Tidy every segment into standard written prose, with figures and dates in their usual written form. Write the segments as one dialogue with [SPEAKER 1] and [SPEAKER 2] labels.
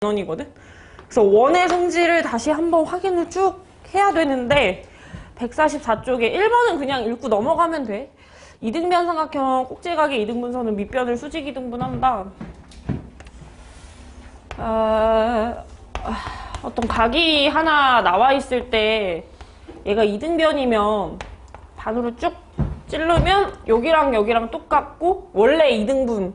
[SPEAKER 1] 원이거든. 그래서 원의 성질을 다시 한번 확인을 쭉 해야 되는데 144쪽에 1번은 그냥 읽고 넘어가면 돼. 이등변 삼각형 꼭지각의 이등분선은 밑변을 수직 이등분한다. 어떤 각이 하나 나와 있을 때 얘가 이등변이면 반으로 쭉 찌르면 여기랑 여기랑 똑같고 원래 이등변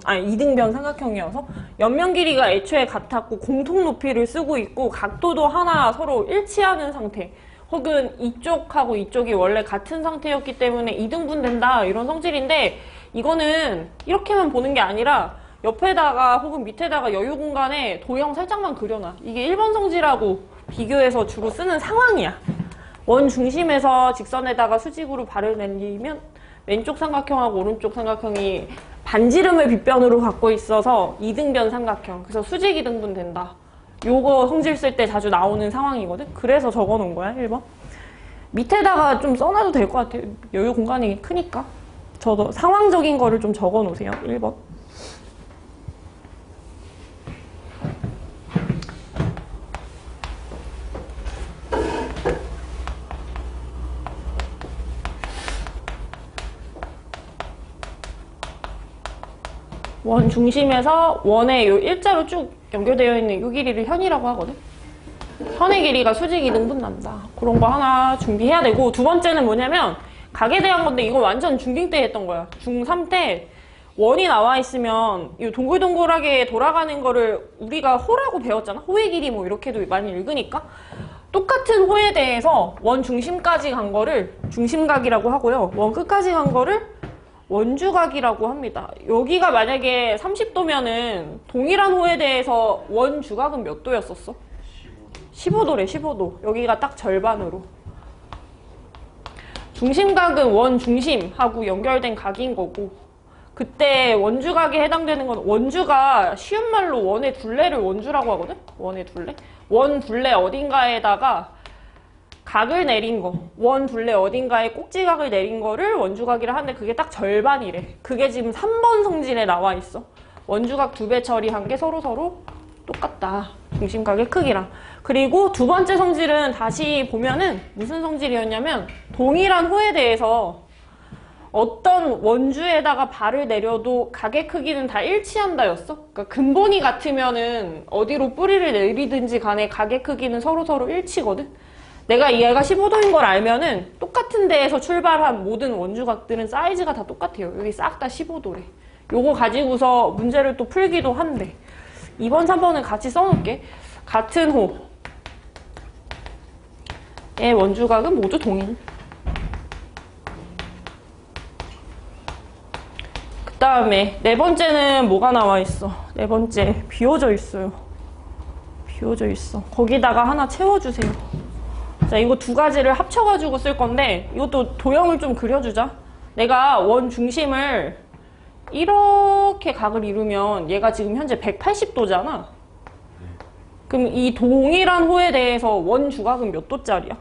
[SPEAKER 1] 삼각형이어서 옆면 길이가 애초에 같았고 공통 높이를 쓰고 있고 각도도 하나 서로 일치하는 상태, 혹은 이쪽하고 이쪽이 원래 같은 상태였기 때문에 이등분 된다, 이런 성질인데, 이거는 이렇게만 보는 게 아니라 옆에다가 혹은 밑에다가 여유 공간에 도형 살짝만 그려놔. 이게 1번 성질하고 비교해서 주로 쓰는 상황이야. 원 중심에서 직선에다가 수직으로 발을 내리면 왼쪽 삼각형하고 오른쪽 삼각형이 반지름을 빗변으로 갖고 있어서 이등변 삼각형, 그래서 수직 이등분 된다. 요거 성질 쓸 때 자주 나오는 상황이거든. 그래서 적어놓은 거야, 1번. 밑에다가 좀 써놔도 될 것 같아요. 여유 공간이 크니까. 저도 상황적인 거를 좀 적어놓으세요, 1번. 원 중심에서 원에 요 일자로 쭉 연결되어 있는 요 길이를 현이라고 하거든. 현의 길이가 수직 이등분 난다. 그런 거 하나 준비해야 되고, 두 번째는 뭐냐면 각에 대한 건데, 이거 완전 중딩 때 했던 거야. 중3 때 원이 나와 있으면 이 동글동글하게 돌아가는 거를 우리가 호라고 배웠잖아. 호의 길이 뭐 이렇게도 많이 읽으니까. 똑같은 호에 대해서 원 중심까지 간 거를 중심각이라고 하고요. 원 끝까지 간 거를 원주각이라고 합니다. 여기가 만약에 30도면은 동일한 호에 대해서 원주각은 몇 도였었어? 15도래, 15도. 여기가 딱 절반으로. 중심각은 원 중심하고 연결된 각인 거고, 그때 원주각에 해당되는 건, 원주가 쉬운 말로 원의 둘레를 원주라고 하거든? 원의 둘레? 원 둘레 어딘가에다가 각을 내린 거, 원 둘레 어딘가에 꼭지각을 내린 거를 원주각이라 하는데, 그게 딱 절반이래. 그게 지금 3번 성질에 나와 있어. 원주각 2배 처리한 게 서로 똑같다. 중심각의 크기랑. 그리고 두 번째 성질은 다시 보면은 무슨 성질이었냐면, 동일한 호에 대해서 어떤 원주에다가 발을 내려도 각의 크기는 다 일치한다였어. 그러니까 근본이 같으면은 어디로 뿌리를 내리든지 간에 각의 크기는 서로 일치거든. 내가 얘가 15도인 걸 알면은 똑같은 데에서 출발한 모든 원주각들은 사이즈가 다 똑같아요. 여기 싹 다 15도래. 요거 가지고서 문제를 또 풀기도 한대. 2번, 3번은 같이 써놓을게. 같은 호의 원주각은 모두 동일. 그 다음에 네 번째는 뭐가 나와 있어? 네 번째 비워져 있어요. 비워져 있어. 거기다가 하나 채워주세요. 자, 이거 두 가지를 합쳐가지고 쓸 건데, 이것도 도형을 좀 그려주자. 내가 원 중심을 이렇게 각을 이루면 얘가 지금 현재 180도잖아. 그럼 이 동일한 호에 대해서 원 주각은 몇 도짜리야?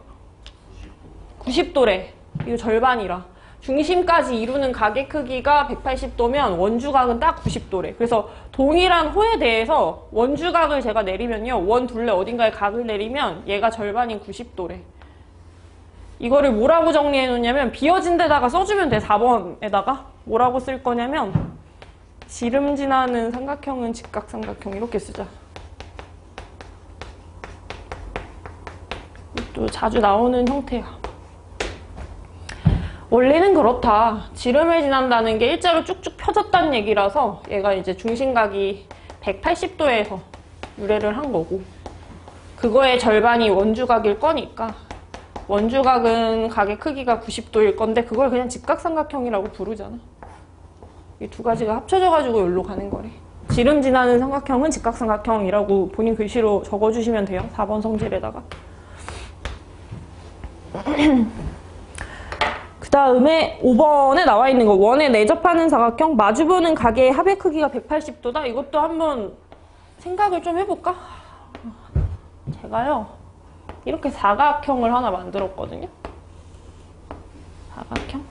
[SPEAKER 1] 90도래. 이거 절반이라. 중심까지 이루는 각의 크기가 180도면 원주각은 딱 90도래. 그래서 동일한 호에 대해서 원주각을 제가 내리면요, 원 둘레 어딘가에 각을 내리면 얘가 절반인 90도래. 이거를 뭐라고 정리해 놓냐면, 비어진 데다가 써주면 돼. 4번에다가 뭐라고 쓸 거냐면, 지름 지나는 삼각형은 직각삼각형, 이렇게 쓰자. 또 자주 나오는 형태야. 원리는 그렇다. 지름을 지난다는 게 일자로 쭉쭉 펴졌다는 얘기라서 얘가 이제 중심각이 180도에서 유래를 한 거고, 그거의 절반이 원주각일 거니까 원주각은 각의 크기가 90도일 건데, 그걸 그냥 직각삼각형이라고 부르잖아. 이 두 가지가 합쳐져가지고 여기로 가는 거래. 지름 지나는 삼각형은 직각삼각형이라고 본인 글씨로 적어주시면 돼요. 4번 성질에다가. 그 다음에 5번에 나와 있는 거, 원에 내접하는 사각형, 마주보는 각의 합의 크기가 180도다. 이것도 한번 생각을 좀 해볼까? 제가요, 이렇게 사각형을 하나 만들었거든요. 사각형?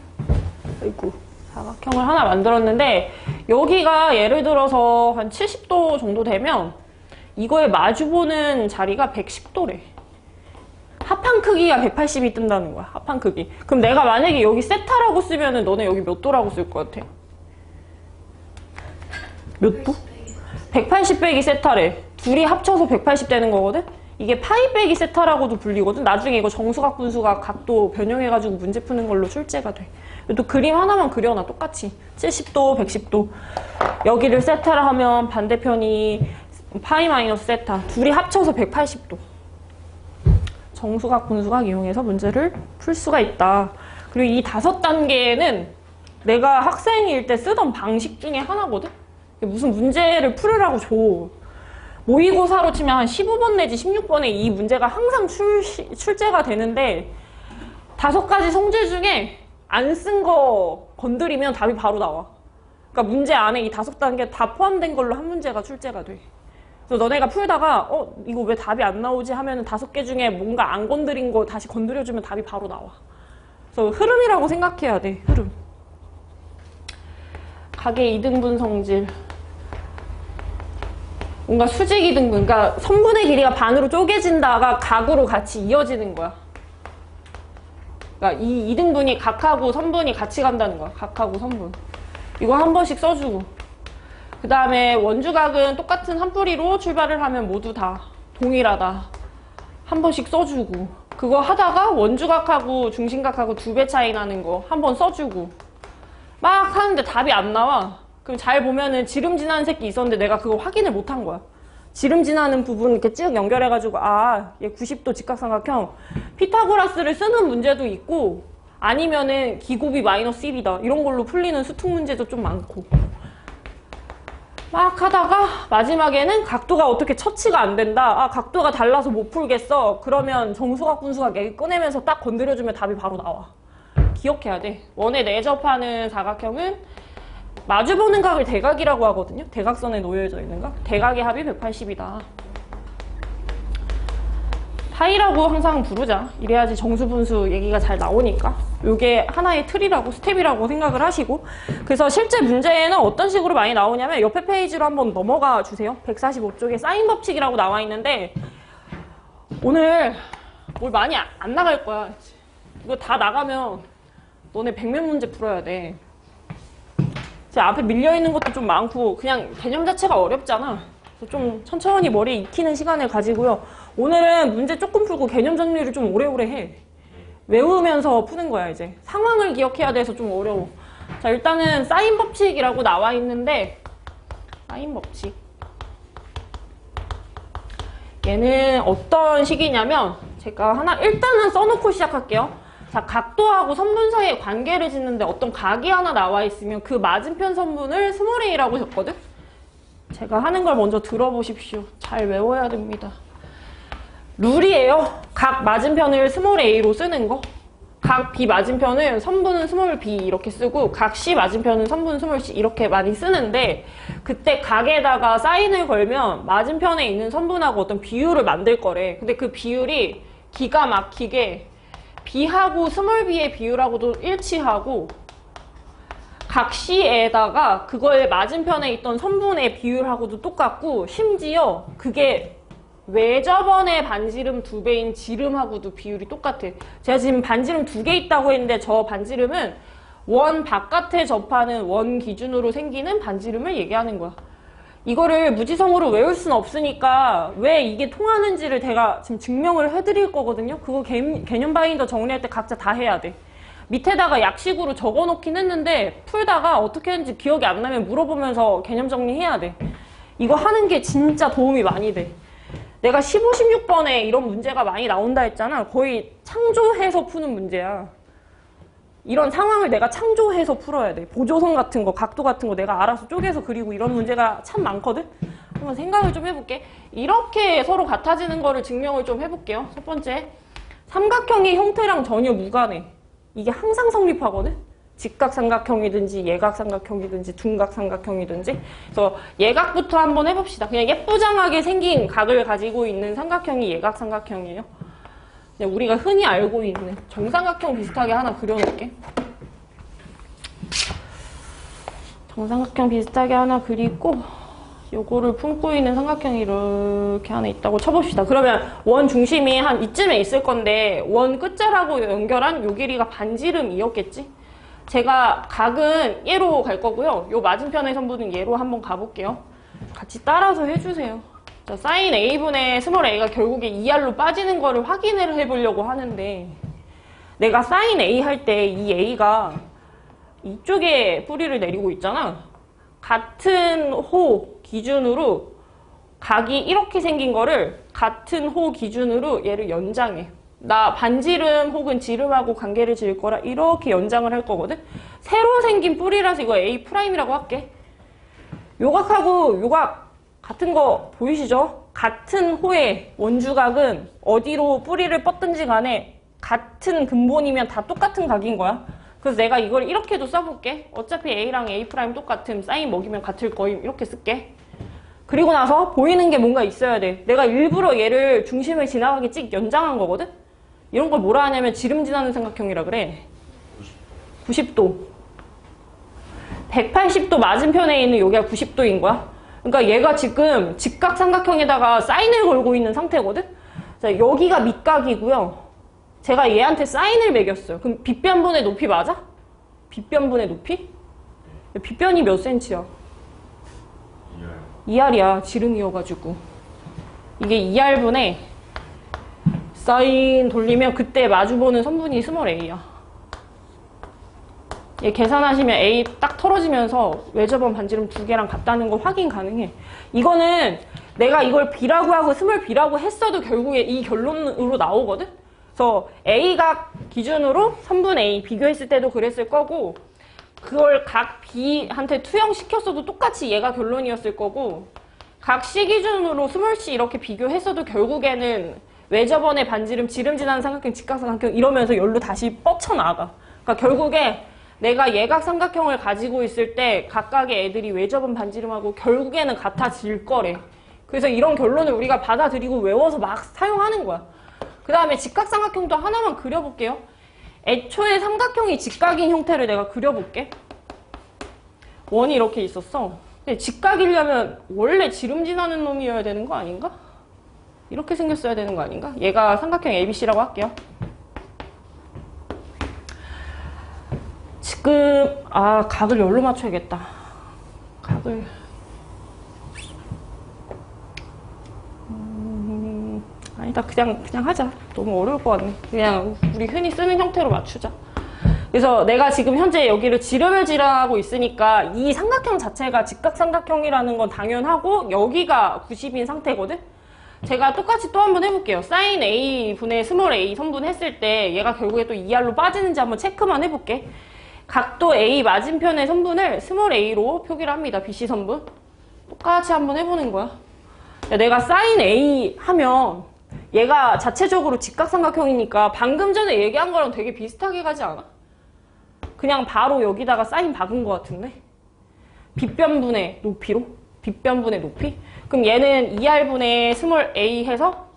[SPEAKER 1] 아이고, 사각형을 하나 만들었는데, 여기가 예를 들어서 한 70도 정도 되면 이거에 마주보는 자리가 110도래. 합판 크기가 180이 뜬다는 거야. 합판 크기. 그럼 내가 만약에 여기 세타라고 쓰면은 너네 여기 몇 도라고 쓸 것 같아? 몇 도? 180 빼기 세타래. 둘이 합쳐서 180 되는 거거든? 이게 파이 빼기 세타라고도 불리거든? 나중에 이거 정수각, 분수각, 각도 변형해가지고 문제 푸는 걸로 출제가 돼. 또 그림 하나만 그려놔, 똑같이. 70도, 110도. 여기를 세타라 하면 반대편이 파이 마이너스 세타. 둘이 합쳐서 180도. 정수각, 분수각 이용해서 문제를 풀 수가 있다. 그리고 이 5단계는 내가 학생일 때 쓰던 방식 중에 하나거든? 무슨 문제를 풀으라고 줘. 모의고사로 치면 한 15번 내지 16번에 이 문제가 항상 출제가 되는데 5가지 성질 중에 안 쓴 거 건드리면 답이 바로 나와. 그러니까 문제 안에 이 5단계 다 포함된 걸로 한 문제가 출제가 돼. 그래서 너네가 풀다가 이거 왜 답이 안 나오지 하면은 5개 중에 뭔가 안 건드린 거 다시 건드려주면 답이 바로 나와. 그래서 흐름이라고 생각해야 돼. 흐름. 각의 이등분 성질. 뭔가 수직 이등분, 그러니까 선분의 길이가 반으로 쪼개진다가 각으로 같이 이어지는 거야. 그러니까 이 이등분이 각하고 선분이 같이 간다는 거야. 각하고 선분. 이거 한 번씩 써주고. 그 다음에 원주각은 똑같은 한 뿌리로 출발을 하면 모두 다 동일하다. 한 번씩 써주고. 그거 하다가 원주각하고 중심각하고 2배 차이 나는 거 한 번 써주고. 막 하는데 답이 안 나와. 그럼 잘 보면은 지름 지나는 새끼 있었는데 내가 그거 확인을 못 한 거야. 지름 지나는 부분 이렇게 쭉 연결해가지고 얘 90도 직각삼각형 피타고라스를 쓰는 문제도 있고 아니면은 기곱이 마이너스 1이다 이런 걸로 풀리는 수특 문제도 좀 많고 막 하다가 마지막에는 각도가 어떻게 처치가 안 된다. 각도가 달라서 못 풀겠어. 그러면 정수각 분수각 얘기 꺼내면서 딱 건드려주면 답이 바로 나와. 기억해야 돼. 원에 내접하는 사각형은 마주보는 각을 대각이라고 하거든요. 대각선에 놓여져 있는 각. 대각의 합이 180이다. 파이라고 항상 부르자. 이래야지 정수분수 얘기가 잘 나오니까. 요게 하나의 틀이라고, 스텝이라고 생각을 하시고. 그래서 실제 문제에는 어떤 식으로 많이 나오냐면 옆에 페이지로 한번 넘어가 주세요. 145쪽에 사인 법칙이라고 나와 있는데 오늘 뭘 많이 안 나갈 거야. 이거 다 나가면 너네 100몇 문제 풀어야 돼. 제 앞에 밀려있는 것도 좀 많고 그냥 개념 자체가 어렵잖아. 그래서 좀 천천히 머리에 익히는 시간을 가지고요. 오늘은 문제 조금 풀고 개념 정리를 좀 오래오래 해. 외우면서 푸는 거야 이제. 상황을 기억해야 돼서 좀 어려워. 자, 일단은 사인 법칙이라고 나와 있는데 사인 법칙. 얘는 어떤 식이냐면 제가 하나 일단은 써놓고 시작할게요. 자, 각도하고 선분 사이의 관계를 짓는데 어떤 각이 하나 나와 있으면 그 맞은편 선분을 스몰 a라고 적거든? 제가 하는 걸 먼저 들어보십시오. 잘 외워야 됩니다. 룰이에요. 각 맞은편을 스몰 a로 쓰는 거. 각 b 맞은편은 선분은 스몰 b 이렇게 쓰고 각 c 맞은편은 선분 스몰 c 이렇게 많이 쓰는데 그때 각에다가 사인을 걸면 맞은편에 있는 선분하고 어떤 비율을 만들 거래. 근데 그 비율이 기가 막히게 b하고 스몰 b의 비율하고도 일치하고 각 c에다가 그거의 맞은편에 있던 선분의 비율하고도 똑같고 심지어 그게 외접원의 반지름 2배인 지름하고도 비율이 똑같아. 제가 지금 반지름 2개 있다고 했는데 저 반지름은 원 바깥에 접하는 원 기준으로 생기는 반지름을 얘기하는 거야. 이거를 무지성으로 외울 수는 없으니까 왜 이게 통하는지를 제가 지금 증명을 해드릴 거거든요. 그거 개념 바인더 정리할 때 각자 다 해야 돼. 밑에다가 약식으로 적어놓긴 했는데 풀다가 어떻게 했는지 기억이 안 나면 물어보면서 개념 정리해야 돼. 이거 하는 게 진짜 도움이 많이 돼. 내가 15, 16번에 이런 문제가 많이 나온다 했잖아. 거의 창조해서 푸는 문제야. 이런 상황을 내가 창조해서 풀어야 돼. 보조선 같은 거, 각도 같은 거 내가 알아서 쪼개서 그리고 이런 문제가 참 많거든? 한번 생각을 좀 해볼게. 이렇게 서로 같아지는 거를 증명을 좀 해볼게요. 첫 번째, 삼각형의 형태랑 전혀 무관해. 이게 항상 성립하거든? 직각삼각형이든지 예각삼각형이든지 둔각삼각형이든지. 그래서 예각부터 한번 해봅시다. 그냥 예쁘장하게 생긴 각을 가지고 있는 삼각형이 예각삼각형이에요. 우리가 흔히 알고 있는 정삼각형 비슷하게 하나 그려놓을게. 정삼각형 비슷하게 하나 그리고 요거를 품고 있는 삼각형이 이렇게 하나 있다고 쳐봅시다. 그러면 원 중심이 한 이쯤에 있을 건데 원 끝자락으로 연결한 요 길이가 반지름이었겠지? 제가 각은 얘로 갈 거고요. 요 맞은편의 선분은 얘로 한번 가볼게요. 같이 따라서 해주세요. 자, 사인 A분의 스몰 a가 결국에 2R로 빠지는 거를 확인을 해보려고 하는데 내가 사인 A 할 때 이 A가 이쪽에 뿌리를 내리고 있잖아. 같은 호 기준으로 각이 이렇게 생긴 거를 같은 호 기준으로 얘를 연장해. 나 반지름 혹은 지름하고 관계를 지을 거라 이렇게 연장을 할 거거든. 새로 생긴 뿌리라서 이거 A'이라고 할게. 요각하고 요각 같은 거 보이시죠? 같은 호의 원주각은 어디로 뿌리를 뻗든지 간에 같은 근본이면 다 똑같은 각인 거야. 그래서 내가 이걸 이렇게도 써볼게. 어차피 A랑 A' 똑같음. 사인 먹이면 같을 거임. 이렇게 쓸게. 그리고 나서 보이는 게 뭔가 있어야 돼. 내가 일부러 얘를 중심을 지나가게 찍 연장한 거거든? 이런 걸 뭐라 하냐면 지름 지나는 삼각형이라 그래. 90도. 180도 맞은편에 있는 여기가 90도인 거야. 그러니까 얘가 지금 직각 삼각형에다가 사인을 걸고 있는 상태거든? 자, 여기가 밑각이고요. 제가 얘한테 사인을 매겼어요. 그럼 빗변분의 높이 맞아? 빗변분의 높이? 빗변이 몇 센치야? 2R이야. 지름이어가지고. 이게 2R분의 사인 돌리면 그때 마주보는 선분이 스몰 a야. 얘 계산하시면 A 딱 털어지면서 외접원 반지름 2개랑 같다는 거 확인 가능해. 이거는 내가 이걸 B라고 하고 스몰 B라고 했어도 결국에 이 결론으로 나오거든? 그래서 A각 기준으로 선분 A 비교했을 때도 그랬을 거고 그걸 각 B한테 투영시켰어도 똑같이 얘가 결론이었을 거고 각 C 기준으로 스몰 C 이렇게 비교했어도 결국에는 외접원의 반지름, 지름 지나는 삼각형, 직각삼각형 이러면서 열로 다시 뻗쳐나가. 그러니까 결국에 내가 예각 삼각형을 가지고 있을 때 각각의 애들이 외접원 반지름하고 결국에는 같아질 거래. 그래서 이런 결론을 우리가 받아들이고 외워서 막 사용하는 거야. 그 다음에 직각삼각형도 하나만 그려볼게요. 애초에 삼각형이 직각인 형태를 내가 그려볼게. 원이 이렇게 있었어. 근데 직각이려면 원래 지름 지나는 놈이어야 되는 거 아닌가? 이렇게 생겼어야 되는 거 아닌가? 얘가 삼각형 ABC라고 할게요. 지금 각을 열로 맞춰야겠다. 각을 아니다. 그냥 하자. 너무 어려울 것 같네. 그냥 우리 흔히 쓰는 형태로 맞추자. 그래서 내가 지금 현재 여기를 지름을 지나고 있으니까 이 삼각형 자체가 직각삼각형이라는 건 당연하고 여기가 90인 상태거든? 제가 똑같이 또 한번 해볼게요. 사인 A 분의 스몰 a 선분 했을 때 얘가 결국에 또 2R로 빠지는지 한번 체크만 해볼게. 각도 A 맞은편의 선분을 스몰 a로 표기를 합니다. BC 선분. 똑같이 한번 해보는 거야. 내가 사인 A 하면 얘가 자체적으로 직각삼각형이니까 방금 전에 얘기한 거랑 되게 비슷하게 가지 않아? 그냥 바로 여기다가 사인 박은 것 같은데? 빗변분의 높이로? 빗변분의 높이? 그럼 얘는 2R분의 스몰 a 해서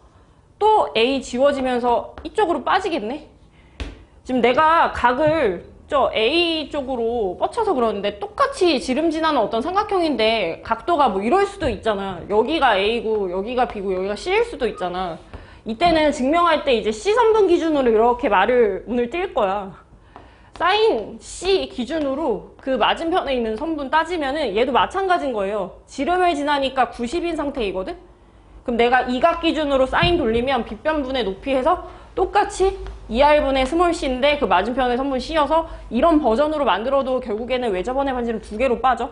[SPEAKER 1] 또 a 지워지면서 이쪽으로 빠지겠네? 지금 내가 각을 저 A 쪽으로 뻗쳐서 그러는데 똑같이 지름 지나는 어떤 삼각형인데 각도가 뭐 이럴 수도 있잖아. 여기가 A고 여기가 B고 여기가 C일 수도 있잖아. 이때는 증명할 때 이제 C선분 기준으로 이렇게 말을 오늘 띌 거야. 사인 C 기준으로 그 맞은편에 있는 선분 따지면은 얘도 마찬가지인 거예요. 지름을 지나니까 90인 상태이거든? 그럼 내가 이 각 기준으로 사인 돌리면 빗변분의 높이 해서 똑같이 2R분의 스몰 c인데 그 맞은편에 선분 C여서 이런 버전으로 만들어도 결국에는 외접원의 반지름 2개로 빠져.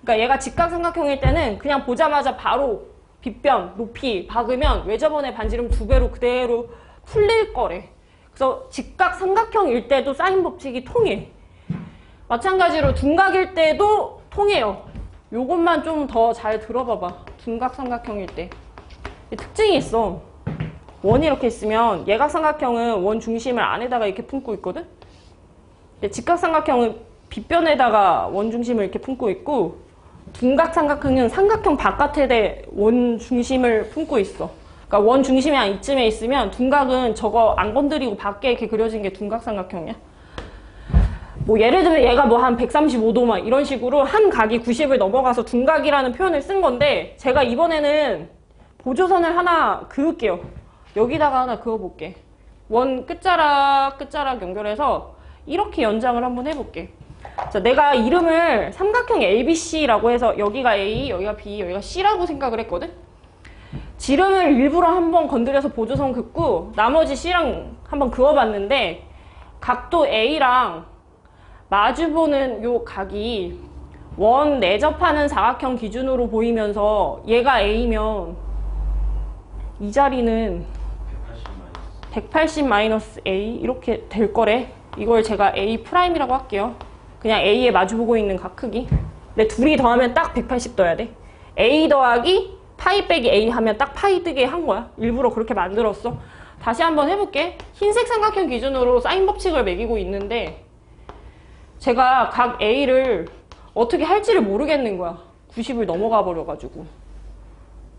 [SPEAKER 1] 그러니까 얘가 직각삼각형일 때는 그냥 보자마자 바로 빗변, 높이 박으면 외접원의 반지름 2배로 그대로 풀릴 거래. 그래서 직각삼각형일 때도 사인 법칙이 통해. 마찬가지로 둔각일 때도 통해요. 요것만 좀 더 잘 들어봐봐. 둔각삼각형일 때. 특징이 있어. 원이 이렇게 있으면 예각삼각형은 원 중심을 안에다가 이렇게 품고 있거든? 직각삼각형은 빗변에다가 원 중심을 이렇게 품고 있고 둔각삼각형은 삼각형 바깥에 원 중심을 품고 있어. 그러니까 원 중심이 한 이쯤에 있으면 둔각은 저거 안 건드리고 밖에 이렇게 그려진 게 둔각삼각형이야. 뭐 예를 들면 얘가 뭐 한 135도 막 이런 식으로 한 각이 90을 넘어가서 둔각이라는 표현을 쓴 건데 제가 이번에는 보조선을 하나 그을게요. 여기다가 하나 그어볼게. 원 끝자락 끝자락 연결해서 이렇게 연장을 한번 해볼게. 자, 내가 이름을 삼각형 ABC라고 해서 여기가 A, 여기가 B, 여기가 C라고 생각을 했거든? 지름을 일부러 한번 건드려서 보조선 긋고 나머지 C랑 한번 그어봤는데 각도 A랑 마주보는 요 각이 원 내접하는 사각형 기준으로 보이면서 얘가 A면 이 자리는 180-A 이렇게 될 거래. 이걸 제가 A'이라고 할게요. 그냥 A에 마주보고 있는 각 크기. 근데 둘이 더하면 딱 180 떠야 돼. A 더하기 파이 빼기 A 하면 딱 파이 뜨게 한 거야. 일부러 그렇게 만들었어. 다시 한번 해볼게. 흰색 삼각형 기준으로 사인 법칙을 매기고 있는데 제가 각 A를 어떻게 할지를 모르겠는 거야. 90을 넘어가 버려가지고.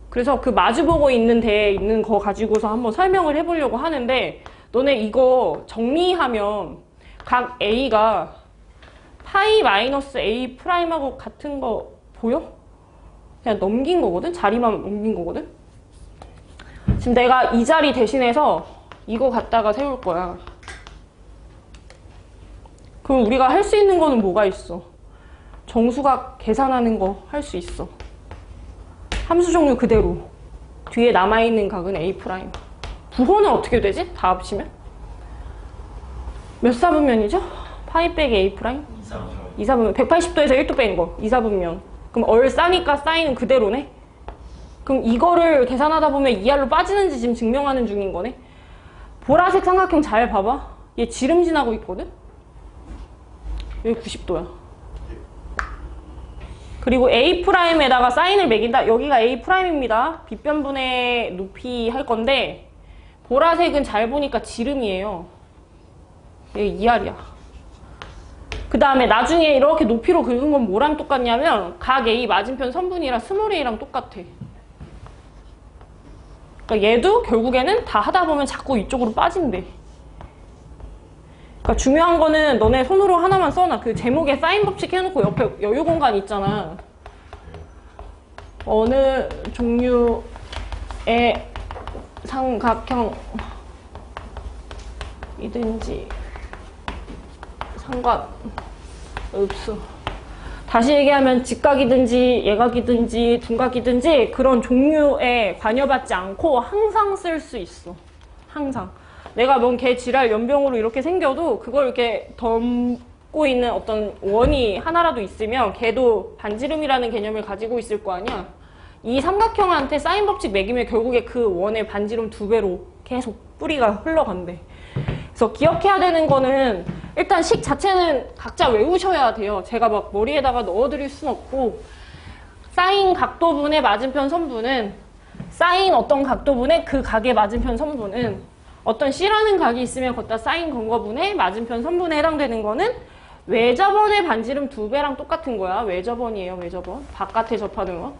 [SPEAKER 1] 그래서 그 마주보고 있는 데에 있는 거 가지고서 한번 설명을 해보려고 하는데 너네 이거 정리하면 각 A가 파이 마이너스 A 프라임하고 같은 거 보여? 그냥 넘긴 거거든? 자리만 넘긴 거거든? 지금 내가 이 자리 대신해서 이거 갖다가 세울 거야. 그럼 우리가 할 수 있는 거는 뭐가 있어? 정수각 계산하는 거 할 수 있어. 함수 종류 그대로. 뒤에 남아있는 각은 A 프라임. 부호는 어떻게 되지? 다 합치면? 몇 사분면이죠? 파이 빼기 A 프라임? 2사분면. 180도에서 1도 빼는 거. 2사분면. 그럼 얼싸니까 사인은 그대로네? 그럼 이거를 계산하다 보면 2R로 빠지는지 지금 증명하는 중인 거네? 보라색 삼각형 잘 봐봐. 얘 지름 지나고 있거든? 여기 90도야. 그리고 A'에다가 사인을 매긴다. 여기가 A'입니다. 빗변분의 높이 할 건데 보라색은 잘 보니까 지름이에요. 여기 2R이야. 그 다음에 나중에 이렇게 높이로 긁은 건 뭐랑 똑같냐면 각 A 맞은편 선분이랑 스몰 a랑 똑같아. 그러니까 얘도 결국에는 다 하다 보면 자꾸 이쪽으로 빠진대. 그러니까 중요한 거는 너네 손으로 하나만 써놔. 그 제목에 사인 법칙 해놓고 옆에 여유 공간 있잖아. 어느 종류의 삼각형이든지 상관없어. 다시 얘기하면 직각이든지 예각이든지 둔각이든지 그런 종류에 관여받지 않고 항상 쓸 수 있어. 항상. 내가 뭔 개 지랄 연병으로 이렇게 생겨도 그걸 이렇게 덮고 있는 어떤 원이 하나라도 있으면 걔도 반지름이라는 개념을 가지고 있을 거 아니야. 이 삼각형한테 사인 법칙 매기면 결국에 그 원의 반지름 2배로 계속 뿌리가 흘러간대. 그래서 기억해야 되는 거는 일단 식 자체는 각자 외우셔야 돼요. 제가 막 머리에다가 넣어드릴 순 없고 사인 각도분의 맞은편 선분은 사인 어떤 각도분의 그 각의 맞은편 선분은 어떤 C라는 각이 있으면 걷다 사인 근거분의 맞은편 선분에 해당되는 거는 외접원의 반지름 2배랑 똑같은 거야. 외접원이에요. 외접원. 바깥에 접하는 거.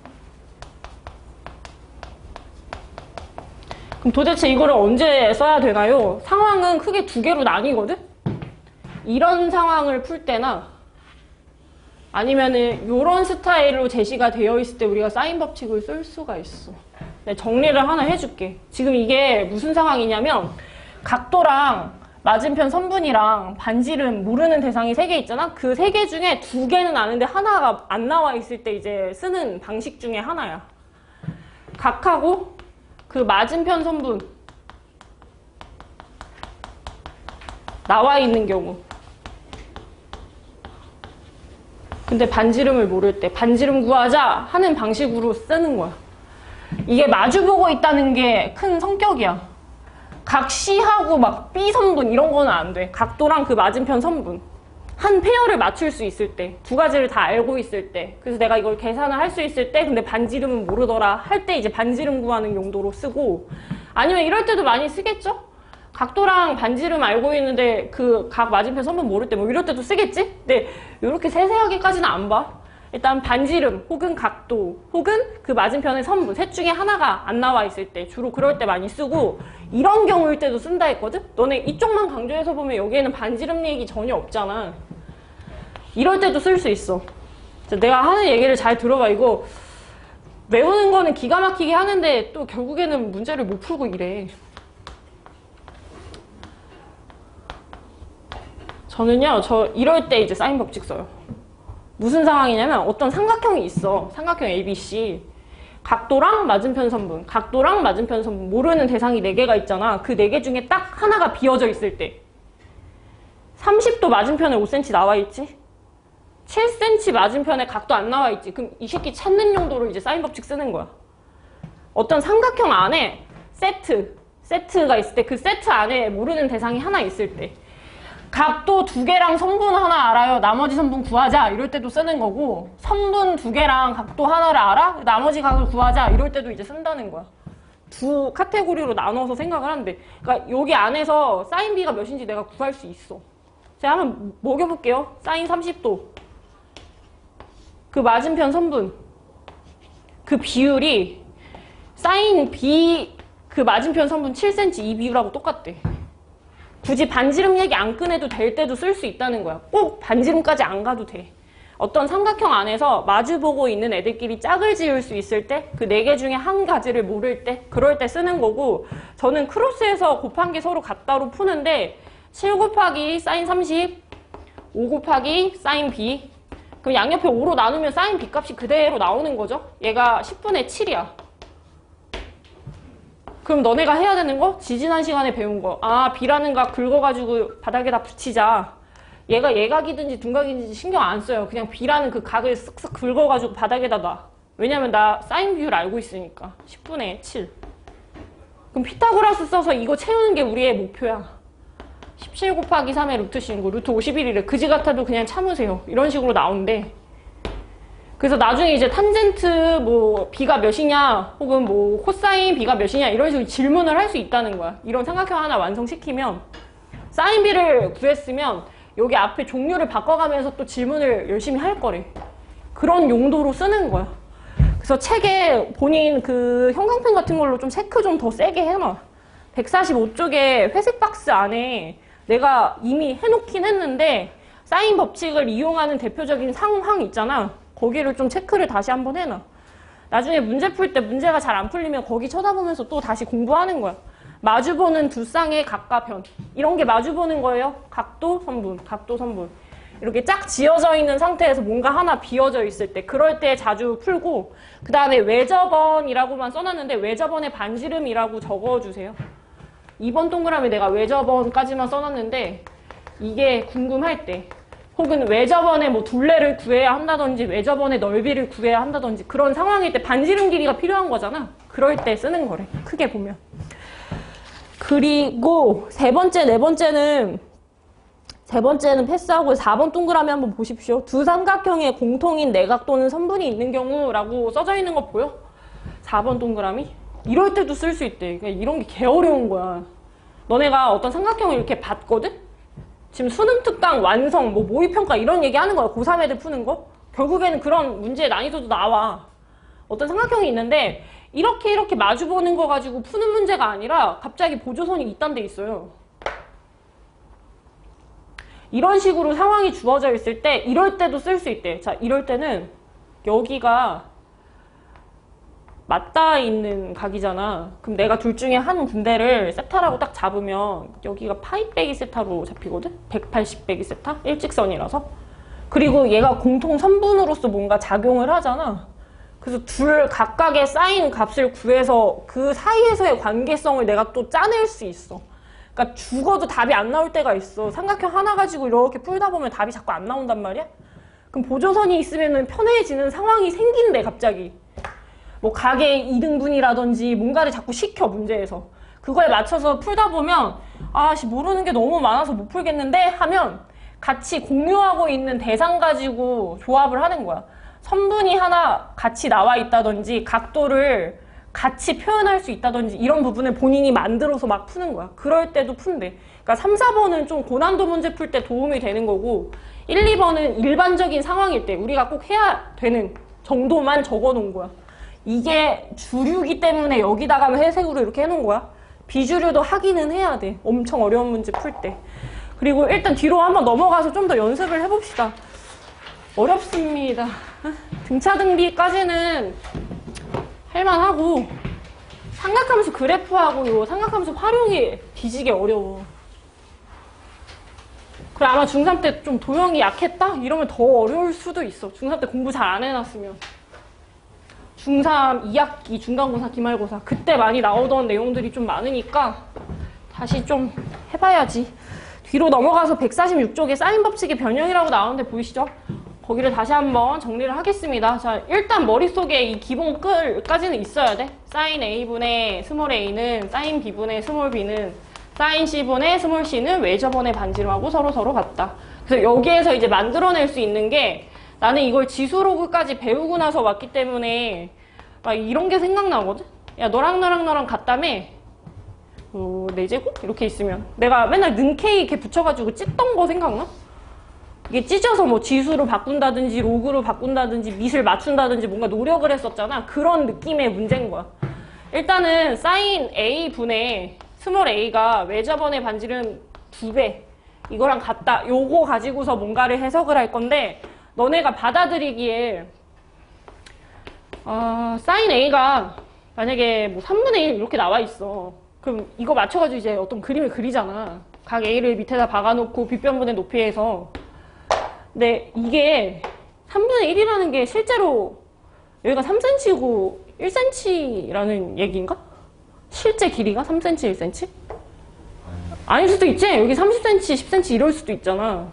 [SPEAKER 1] 그럼 도대체 이거를 언제 써야 되나요? 상황은 크게 2개로 나뉘거든? 이런 상황을 풀 때나 아니면은 이런 스타일로 제시가 되어 있을 때 우리가 사인 법칙을 쓸 수가 있어. 네, 정리를 하나 해줄게. 지금 이게 무슨 상황이냐면 각도랑 맞은편 선분이랑 반지름 모르는 대상이 3개 있잖아? 그 3개 중에 2개는 아는데 하나가 안 나와 있을 때 이제 쓰는 방식 중에 하나야. 각하고 그 맞은편 선분 나와 있는 경우. 근데 반지름을 모를 때 반지름 구하자 하는 방식으로 쓰는 거야. 이게 마주보고 있다는 게 큰 성격이야. 각 C하고 막 B 선분 이런 거는 안 돼. 각도랑 그 맞은편 선분. 한 페어를 맞출 수 있을 때. 2가지를 다 알고 있을 때. 그래서 내가 이걸 계산을 할 수 있을 때 근데 반지름은 모르더라 할 때 이제 반지름 구하는 용도로 쓰고 아니면 이럴 때도 많이 쓰겠죠? 각도랑 반지름 알고 있는데 그 각 맞은편 선분 모를 때 뭐 이럴 때도 쓰겠지? 근데 이렇게 세세하게까지는 안 봐. 일단 반지름 혹은 각도 혹은 그 맞은편의 선분 셋 중에 하나가 안 나와 있을 때 주로 그럴 때 많이 쓰고 이런 경우일 때도 쓴다 했거든? 너네 이쪽만 강조해서 보면 여기에는 반지름 얘기 전혀 없잖아. 이럴 때도 쓸 수 있어. 내가 하는 얘기를 잘 들어봐. 이거 외우는 거는 기가 막히게 하는데 또 결국에는 문제를 못 풀고 이래. 저는요, 이럴 때 이제 사인 법칙 써요. 무슨 상황이냐면 어떤 삼각형이 있어. 삼각형 ABC. 각도랑 맞은편 선분, 각도랑 맞은편 선분, 모르는 대상이 4개가 있잖아. 그 4개 중에 딱 하나가 비어져 있을 때 30도 맞은편에 5cm 나와 있지? 7cm 맞은편에 각도 안 나와 있지? 그럼 이 새끼 찾는 용도로 이제 사인 법칙 쓰는 거야. 어떤 삼각형 안에 세트가 있을 때 그 세트 안에 모르는 대상이 하나 있을 때 각도 2개랑 선분 하나 알아요. 나머지 선분 구하자. 이럴 때도 쓰는 거고, 선분 2개랑 각도 하나를 알아? 나머지 각을 구하자. 이럴 때도 이제 쓴다는 거야. 두 카테고리로 나눠서 생각을 하는데, 그러니까 여기 안에서 사인 B가 몇인지 내가 구할 수 있어. 제가 한번 먹여볼게요. 사인 30도. 그 맞은편 선분. 그 비율이 사인 B 그 맞은편 선분 7cm 이 비율하고 똑같대. 굳이 반지름 얘기 안 꺼내도 될 때도 쓸 수 있다는 거야. 꼭 반지름까지 안 가도 돼. 어떤 삼각형 안에서 마주보고 있는 애들끼리 짝을 지을 수 있을 때, 그 4개 중에 한 가지를 모를 때, 그럴 때 쓰는 거고, 저는 크로스해서 곱한 게 서로 같다로 푸는데 7 곱하기 사인 30, 5 곱하기 사인 B. 그럼 양옆에 5로 나누면 사인 B 값이 그대로 나오는 거죠. 얘가 10분의 7이야. 그럼 너네가 해야 되는 거? 지지난 시간에 배운 거. 아, B라는 각 긁어가지고 바닥에다 붙이자. 얘가 예각이든지 둔각이든지 신경 안 써요. 그냥 B라는 그 각을 쓱쓱 긁어가지고 바닥에다 놔. 왜냐면 나 사인 비율 알고 있으니까. 10분의 7. 그럼 피타고라스 써서 이거 채우는 게 우리의 목표야. 17 곱하기 3의 루트 씌운 루트 51이래. 그지 같아도 그냥 참으세요. 이런 식으로 나오는데. 그래서 나중에 이제 탄젠트 뭐 B가 몇이냐 혹은 뭐 코사인 B가 몇이냐 이런 식으로 질문을 할 수 있다는 거야. 이런 삼각형 하나 완성시키면 사인 B를 구했으면 여기 앞에 종류를 바꿔가면서 또 질문을 열심히 할 거래. 그런 용도로 쓰는 거야. 그래서 책에 본인 그 형광펜 같은 걸로 좀 체크 좀 더 세게 해놔. 145쪽에 회색 박스 안에 내가 이미 해놓긴 했는데 사인 법칙을 이용하는 대표적인 상황 있잖아. 거기를 좀 체크를 다시 한번 해놔. 나중에 문제 풀 때 문제가 잘 안 풀리면 거기 쳐다보면서 또 다시 공부하는 거야. 마주보는 두 쌍의 각과 변. 이런 게 마주보는 거예요. 각도, 선분, 각도, 선분. 이렇게 쫙 지어져 있는 상태에서 뭔가 하나 비어져 있을 때 그럴 때 자주 풀고, 그 다음에 외접원이라고만 써놨는데 외접원의 반지름이라고 적어주세요. 2번 동그라미 내가 외접원까지만 써놨는데 이게 궁금할 때 혹은 외접원의 뭐 둘레를 구해야 한다든지 외접원의 넓이를 구해야 한다든지 그런 상황일 때 반지름 길이가 필요한 거잖아. 그럴 때 쓰는 거래. 크게 보면. 그리고 세 번째는 패스하고 4번 동그라미 한번 보십시오. 두 삼각형의 공통인 내각 또는 선분이 있는 경우라고 써져 있는 거 보여? 4번 동그라미? 이럴 때도 쓸 수 있대. 그러니까 이런 게 개 어려운 거야. 너네가 어떤 삼각형을 이렇게 봤거든? 지금 수능 특강 완성, 뭐 모의평가 이런 얘기 하는 거야. 고3 애들 푸는 거. 결국에는 그런 문제의 난이도도 나와. 어떤 삼각형이 있는데 이렇게 마주보는 거 가지고 푸는 문제가 아니라 갑자기 보조선이 이딴 데 있어요. 이런 식으로 상황이 주어져 있을 때 이럴 때도 쓸 수 있대. 자, 이럴 때는 여기가 맞닿아 있는 각이잖아. 그럼 내가 둘 중에 한 군데를 세타라고 딱 잡으면 여기가 파이 빼기 세타로 잡히거든? 180 빼기 세타? 일직선이라서. 그리고 얘가 공통 선분으로서 뭔가 작용을 하잖아. 그래서 둘 각각의 사인 값을 구해서 그 사이에서의 관계성을 내가 또 짜낼 수 있어. 그러니까 죽어도 답이 안 나올 때가 있어. 삼각형 하나 가지고 이렇게 풀다 보면 답이 자꾸 안 나온단 말이야? 그럼 보조선이 있으면 편해지는 상황이 생긴대, 갑자기. 뭐 각의 이등분이라든지 뭔가를 자꾸 시켜, 문제에서. 그거에 맞춰서 풀다 보면 아씨 모르는 게 너무 많아서 못 풀겠는데 하면 같이 공유하고 있는 대상 가지고 조합을 하는 거야. 선분이 하나 같이 나와 있다든지 각도를 같이 표현할 수 있다든지 이런 부분을 본인이 만들어서 막 푸는 거야. 그럴 때도 푼대. 그러니까 3, 4번은 좀 고난도 문제 풀 때 도움이 되는 거고 1, 2번은 일반적인 상황일 때 우리가 꼭 해야 되는 정도만 적어 놓은 거야. 이게 주류기 때문에 여기다가 회색으로 이렇게 해놓은 거야. 비주류도 하기는 해야 돼. 엄청 어려운 문제 풀 때. 그리고 일단 뒤로 한번 넘어가서 좀 더 연습을 해봅시다. 어렵습니다. 등차등비까지는 할만하고 삼각함수 그래프하고 요 삼각함수 활용이 뒤지게 어려워. 그래 아마 중3 때 좀 도형이 약했다? 이러면 더 어려울 수도 있어. 중3 때 공부 잘 안 해놨으면. 중3 2학기 중간고사 기말고사 그때 많이 나오던 내용들이 좀 많으니까 다시 좀 해봐야지. 뒤로 넘어가서 146쪽에 사인 법칙의 변형이라고 나오는데 보이시죠? 거기를 다시 한번 정리를 하겠습니다. 자, 일단 머릿속에 이 기본 끌까지는 있어야 돼. 사인 A분의 스몰 a는 사인 B분의 스몰 b는 사인 C분의 스몰 c는 외접원의 반지름하고 서로 같다. 그래서 여기에서 이제 만들어낼 수 있는 게 나는 이걸 지수로그까지 배우고 나서 왔기 때문에 막 이런 게 생각나거든? 야, 너랑 같다며? 4제곱? 이렇게 있으면. 내가 맨날 는 K 이렇게 붙여가지고 찢던 거 생각나? 이게 찢어서 뭐 지수로 바꾼다든지 로그로 바꾼다든지 밑을 맞춘다든지 뭔가 노력을 했었잖아. 그런 느낌의 문제인 거야. 일단은 사인 A분의 스몰 a가 외접원의 반지름 2배 이거랑 같다. 요거 가지고서 뭔가를 해석을 할 건데 너네가 받아들이기에 사인 A가 만약에 뭐 3분의 1 이렇게 나와 있어. 그럼 이거 맞춰가지고 이제 어떤 그림을 그리잖아. 각 A를 밑에다 박아놓고 빗변분의 높이에서. 근데 이게 3분의 1이라는 게 실제로 여기가 3cm고 1cm라는 얘기인가? 실제 길이가 3cm, 1cm? 아닐 수도 있지? 여기 30cm, 10cm 이럴 수도 있잖아.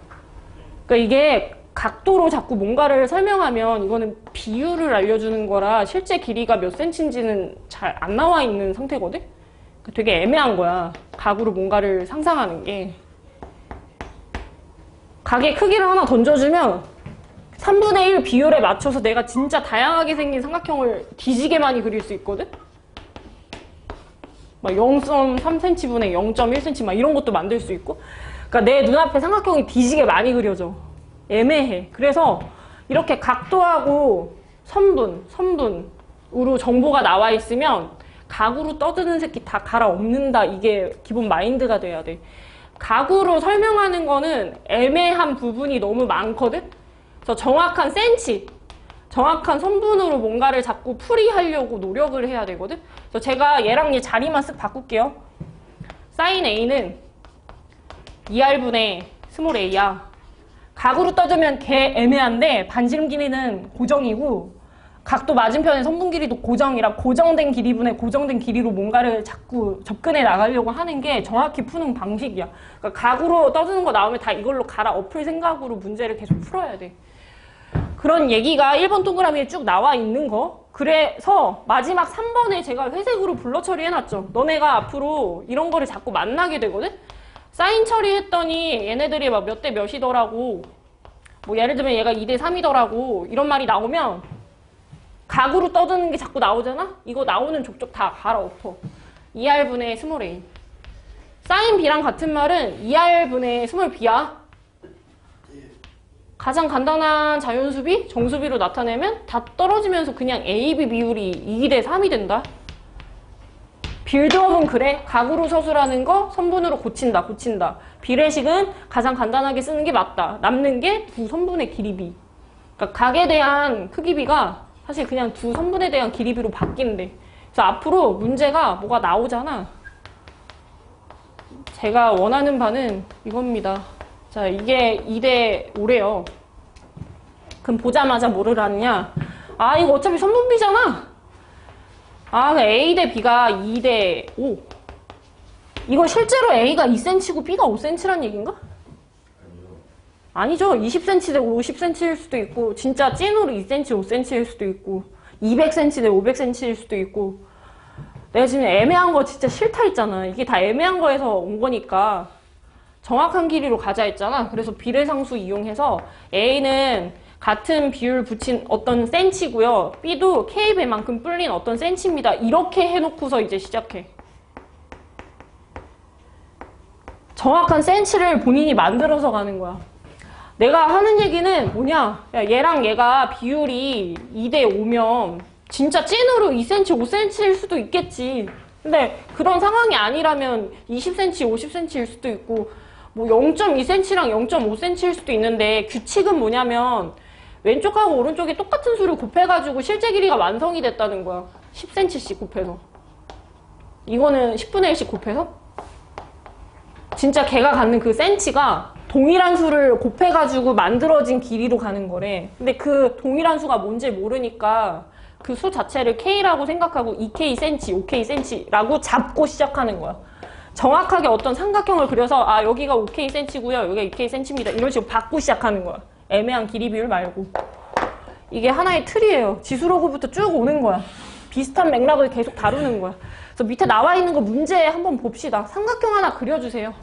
[SPEAKER 1] 그러니까 이게 각도로 자꾸 뭔가를 설명하면 이거는 비율을 알려주는 거라 실제 길이가 몇 cm인지는 잘 안 나와 있는 상태거든? 그러니까 되게 애매한 거야. 각으로 뭔가를 상상하는 게. 각의 크기를 하나 던져주면 3분의 1 비율에 맞춰서 내가 진짜 다양하게 생긴 삼각형을 뒤지게 많이 그릴 수 있거든? 막 0.3cm분의 0.1cm 막 이런 것도 만들 수 있고. 그러니까 내 눈앞에 삼각형이 뒤지게 많이 그려져. 애매해. 그래서 이렇게 각도하고 선분으로 정보가 나와 있으면 각으로 떠드는 새끼 다 갈아엎는다. 이게 기본 마인드가 돼야 돼. 각으로 설명하는 거는 애매한 부분이 너무 많거든? 그래서 정확한 센치, 정확한 선분으로 뭔가를 자꾸 풀이하려고 노력을 해야 되거든? 그래서 제가 얘랑 얘 자리만 쓱 바꿀게요. 사인 A는 2R분의 스몰 a야. 각으로 떠들면 개 애매한데 반지름 길이는 고정이고 각도 맞은편의 선분 길이도 고정이라 고정된 길이분의 고정된 길이로 뭔가를 자꾸 접근해 나가려고 하는 게 정확히 푸는 방식이야. 그러니까 각으로 떠드는 거 나오면 다 이걸로 갈아엎을 생각으로 문제를 계속 풀어야 돼. 그런 얘기가 1번 동그라미에 쭉 나와 있는 거. 그래서 마지막 3번에 제가 회색으로 블러 처리해놨죠. 너네가 앞으로 이런 거를 자꾸 만나게 되거든? 사인 처리했더니 얘네들이 막 몇 대 몇이더라고. 뭐 예를 들면 얘가 2대 3이더라고. 이런 말이 나오면 각으로 떠드는 게 자꾸 나오잖아? 이거 나오는 족족 다 갈아엎어. 2R분의 스몰 a. 사인 B랑 같은 말은 2R분의 스몰 b야. 가장 간단한 자연수비, 정수비로 나타내면 다 떨어지면서 그냥 A, B 비율이 2대 3이 된다. 빌드업은 그래. 각으로 서술하는 거 선분으로 고친다. 비례식은 가장 간단하게 쓰는 게 맞다. 남는 게 두 선분의 길이비. 그러니까 각에 대한 크기비가 사실 그냥 두 선분에 대한 길이비로 바뀐대. 그래서 앞으로 문제가 뭐가 나오잖아. 제가 원하는 바는 이겁니다. 자, 이게 2대 5래요. 그럼 보자마자 뭐를 하느냐? 아, 이거 어차피 선분비잖아. 아, A 대 B가 2대 5. 이거 실제로 A가 2cm고 B가 5cm란 얘기인가? 아니죠. 20cm 대 50cm일 수도 있고 진짜 찐으로 2cm, 5cm일 수도 있고 200cm 대 500cm일 수도 있고. 내가 지금 애매한 거 진짜 싫다 했잖아. 이게 다 애매한 거에서 온 거니까 정확한 길이로 가자 했잖아. 그래서 비례상수 이용해서 A는 같은 비율 붙인 어떤 센치고요. B도 K배만큼 불린 어떤 센치입니다. 이렇게 해놓고서 이제 시작해. 정확한 센치를 본인이 만들어서 가는 거야. 내가 하는 얘기는 뭐냐? 야, 얘랑 얘가 비율이 2대 5면 진짜 찐으로 2cm, 5cm일 수도 있겠지. 근데 그런 상황이 아니라면 20cm, 50cm일 수도 있고 뭐 0.2cm랑 0.5cm일 수도 있는데 규칙은 뭐냐면 왼쪽하고 오른쪽이 똑같은 수를 곱해가지고 실제 길이가 완성이 됐다는 거야. 10cm씩 곱해서. 이거는 10분의 1씩 곱해서? 진짜 걔가 갖는 그 센치가 동일한 수를 곱해가지고 만들어진 길이로 가는 거래. 근데 그 동일한 수가 뭔지 모르니까 그 수 자체를 K라고 생각하고 2K 센치, 5K 센치라고 잡고 시작하는 거야. 정확하게 어떤 삼각형을 그려서 아 여기가 5K 센치고요, 여기가 2K 센치입니다. 이런 식으로 받고 시작하는 거야. 애매한 길이 비율 말고. 이게 하나의 틀이에요. 지수로그부터 쭉 오는 거야. 비슷한 맥락을 계속 다루는 거야. 그래서 밑에 나와 있는 거 문제 한번 봅시다. 삼각형 하나 그려주세요.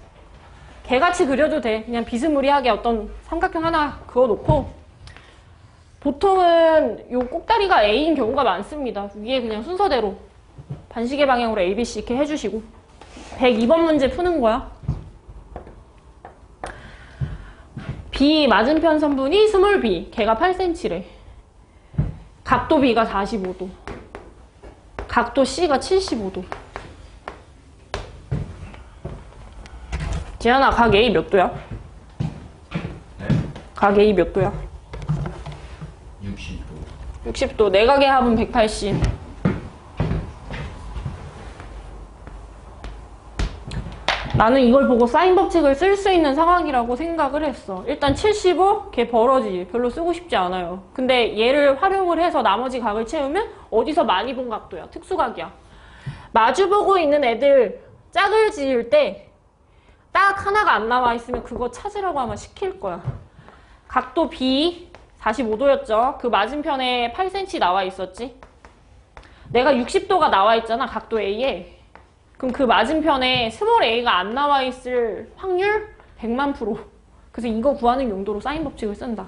[SPEAKER 1] 개같이 그려도 돼. 그냥 비스무리하게 어떤 삼각형 하나 그어놓고 보통은 요 꼭다리가 A인 경우가 많습니다. 위에 그냥 순서대로 반시계 방향으로 A, B, C 이렇게 해주시고 102번 문제 푸는 거야. B 맞은편 선분이 스몰 b, 걔가 8cm래. 각도 B가 45도. 각도 C가 75도. 지현아, 각 A 몇 도야?
[SPEAKER 2] 네?
[SPEAKER 1] 각 A 몇 도야?
[SPEAKER 2] 60도.
[SPEAKER 1] 60도. 내각의 합은 180. 나는 이걸 보고 사인 법칙을 쓸 수 있는 상황이라고 생각을 했어. 일단 75, 걔 벌어지. 별로 쓰고 싶지 않아요. 근데 얘를 활용을 해서 나머지 각을 채우면 어디서 많이 본 각도야. 특수각이야. 마주보고 있는 애들 짝을 지을 때 딱 하나가 안 나와 있으면 그거 찾으라고 아마 시킬 거야. 각도 B 45도였죠. 그 맞은편에 8cm 나와 있었지. 내가 60도가 나와 있잖아. 각도 A에. 그럼 그 맞은편에 스몰 a가 안 나와 있을 확률 100만 %. 그래서 이거 구하는 용도로 사인 법칙을 쓴다.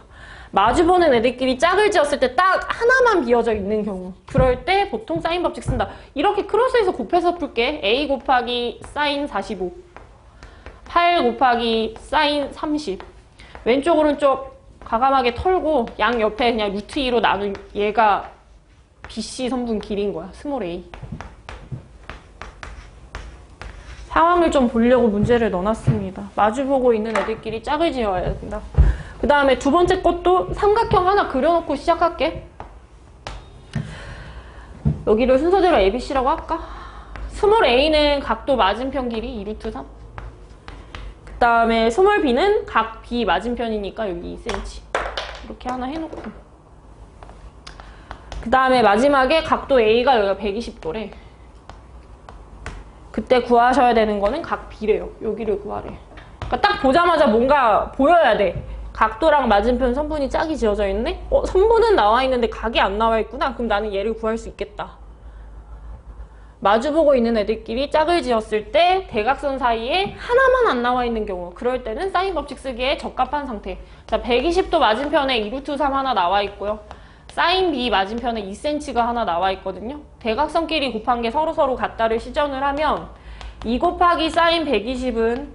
[SPEAKER 1] 마주보는 애들끼리 짝을 지었을 때 딱 하나만 비어져 있는 경우. 그럴 때 보통 사인 법칙 쓴다. 이렇게 크로스해서 곱해서 풀게. a 곱하기 사인 45. 8 곱하기 사인 30. 왼쪽 오른쪽 과감하게 털고 양 옆에 그냥 루트 2로 나눈 얘가 BC 선분 길이인 거야. 스몰 a. 상황을 좀 보려고 문제를 넣어놨습니다. 마주보고 있는 애들끼리 짝을 지어야 된다. 그 다음에 두 번째 것도 삼각형 하나 그려놓고 시작할게. 여기를 순서대로 ABC라고 할까? 스몰 a는 각도 맞은편 길이 2루트 3. 그 다음에 스몰 b는 각 B 맞은편이니까 여기 2cm. 이렇게 하나 해놓고. 그 다음에 마지막에 각도 A가 여기가 120도래. 그때 구하셔야 되는 거는 각 B래요. 여기를 구하래. 그러니까 딱 보자마자 뭔가 보여야 돼. 각도랑 맞은편 선분이 짝이 지어져 있네? 선분은 나와 있는데 각이 안 나와 있구나. 그럼 나는 얘를 구할 수 있겠다. 마주보고 있는 애들끼리 짝을 지었을 때 대각선 사이에 하나만 안 나와 있는 경우, 그럴 때는 사인 법칙 쓰기에 적합한 상태. 자, 120도 맞은편에 2루트 3 하나 나와 있고요. 사인 B 맞은편에 2cm가 하나 나와 있거든요. 대각선끼리 곱한 게 서로서로 같다를 시전을 하면 2 곱하기 사인 120은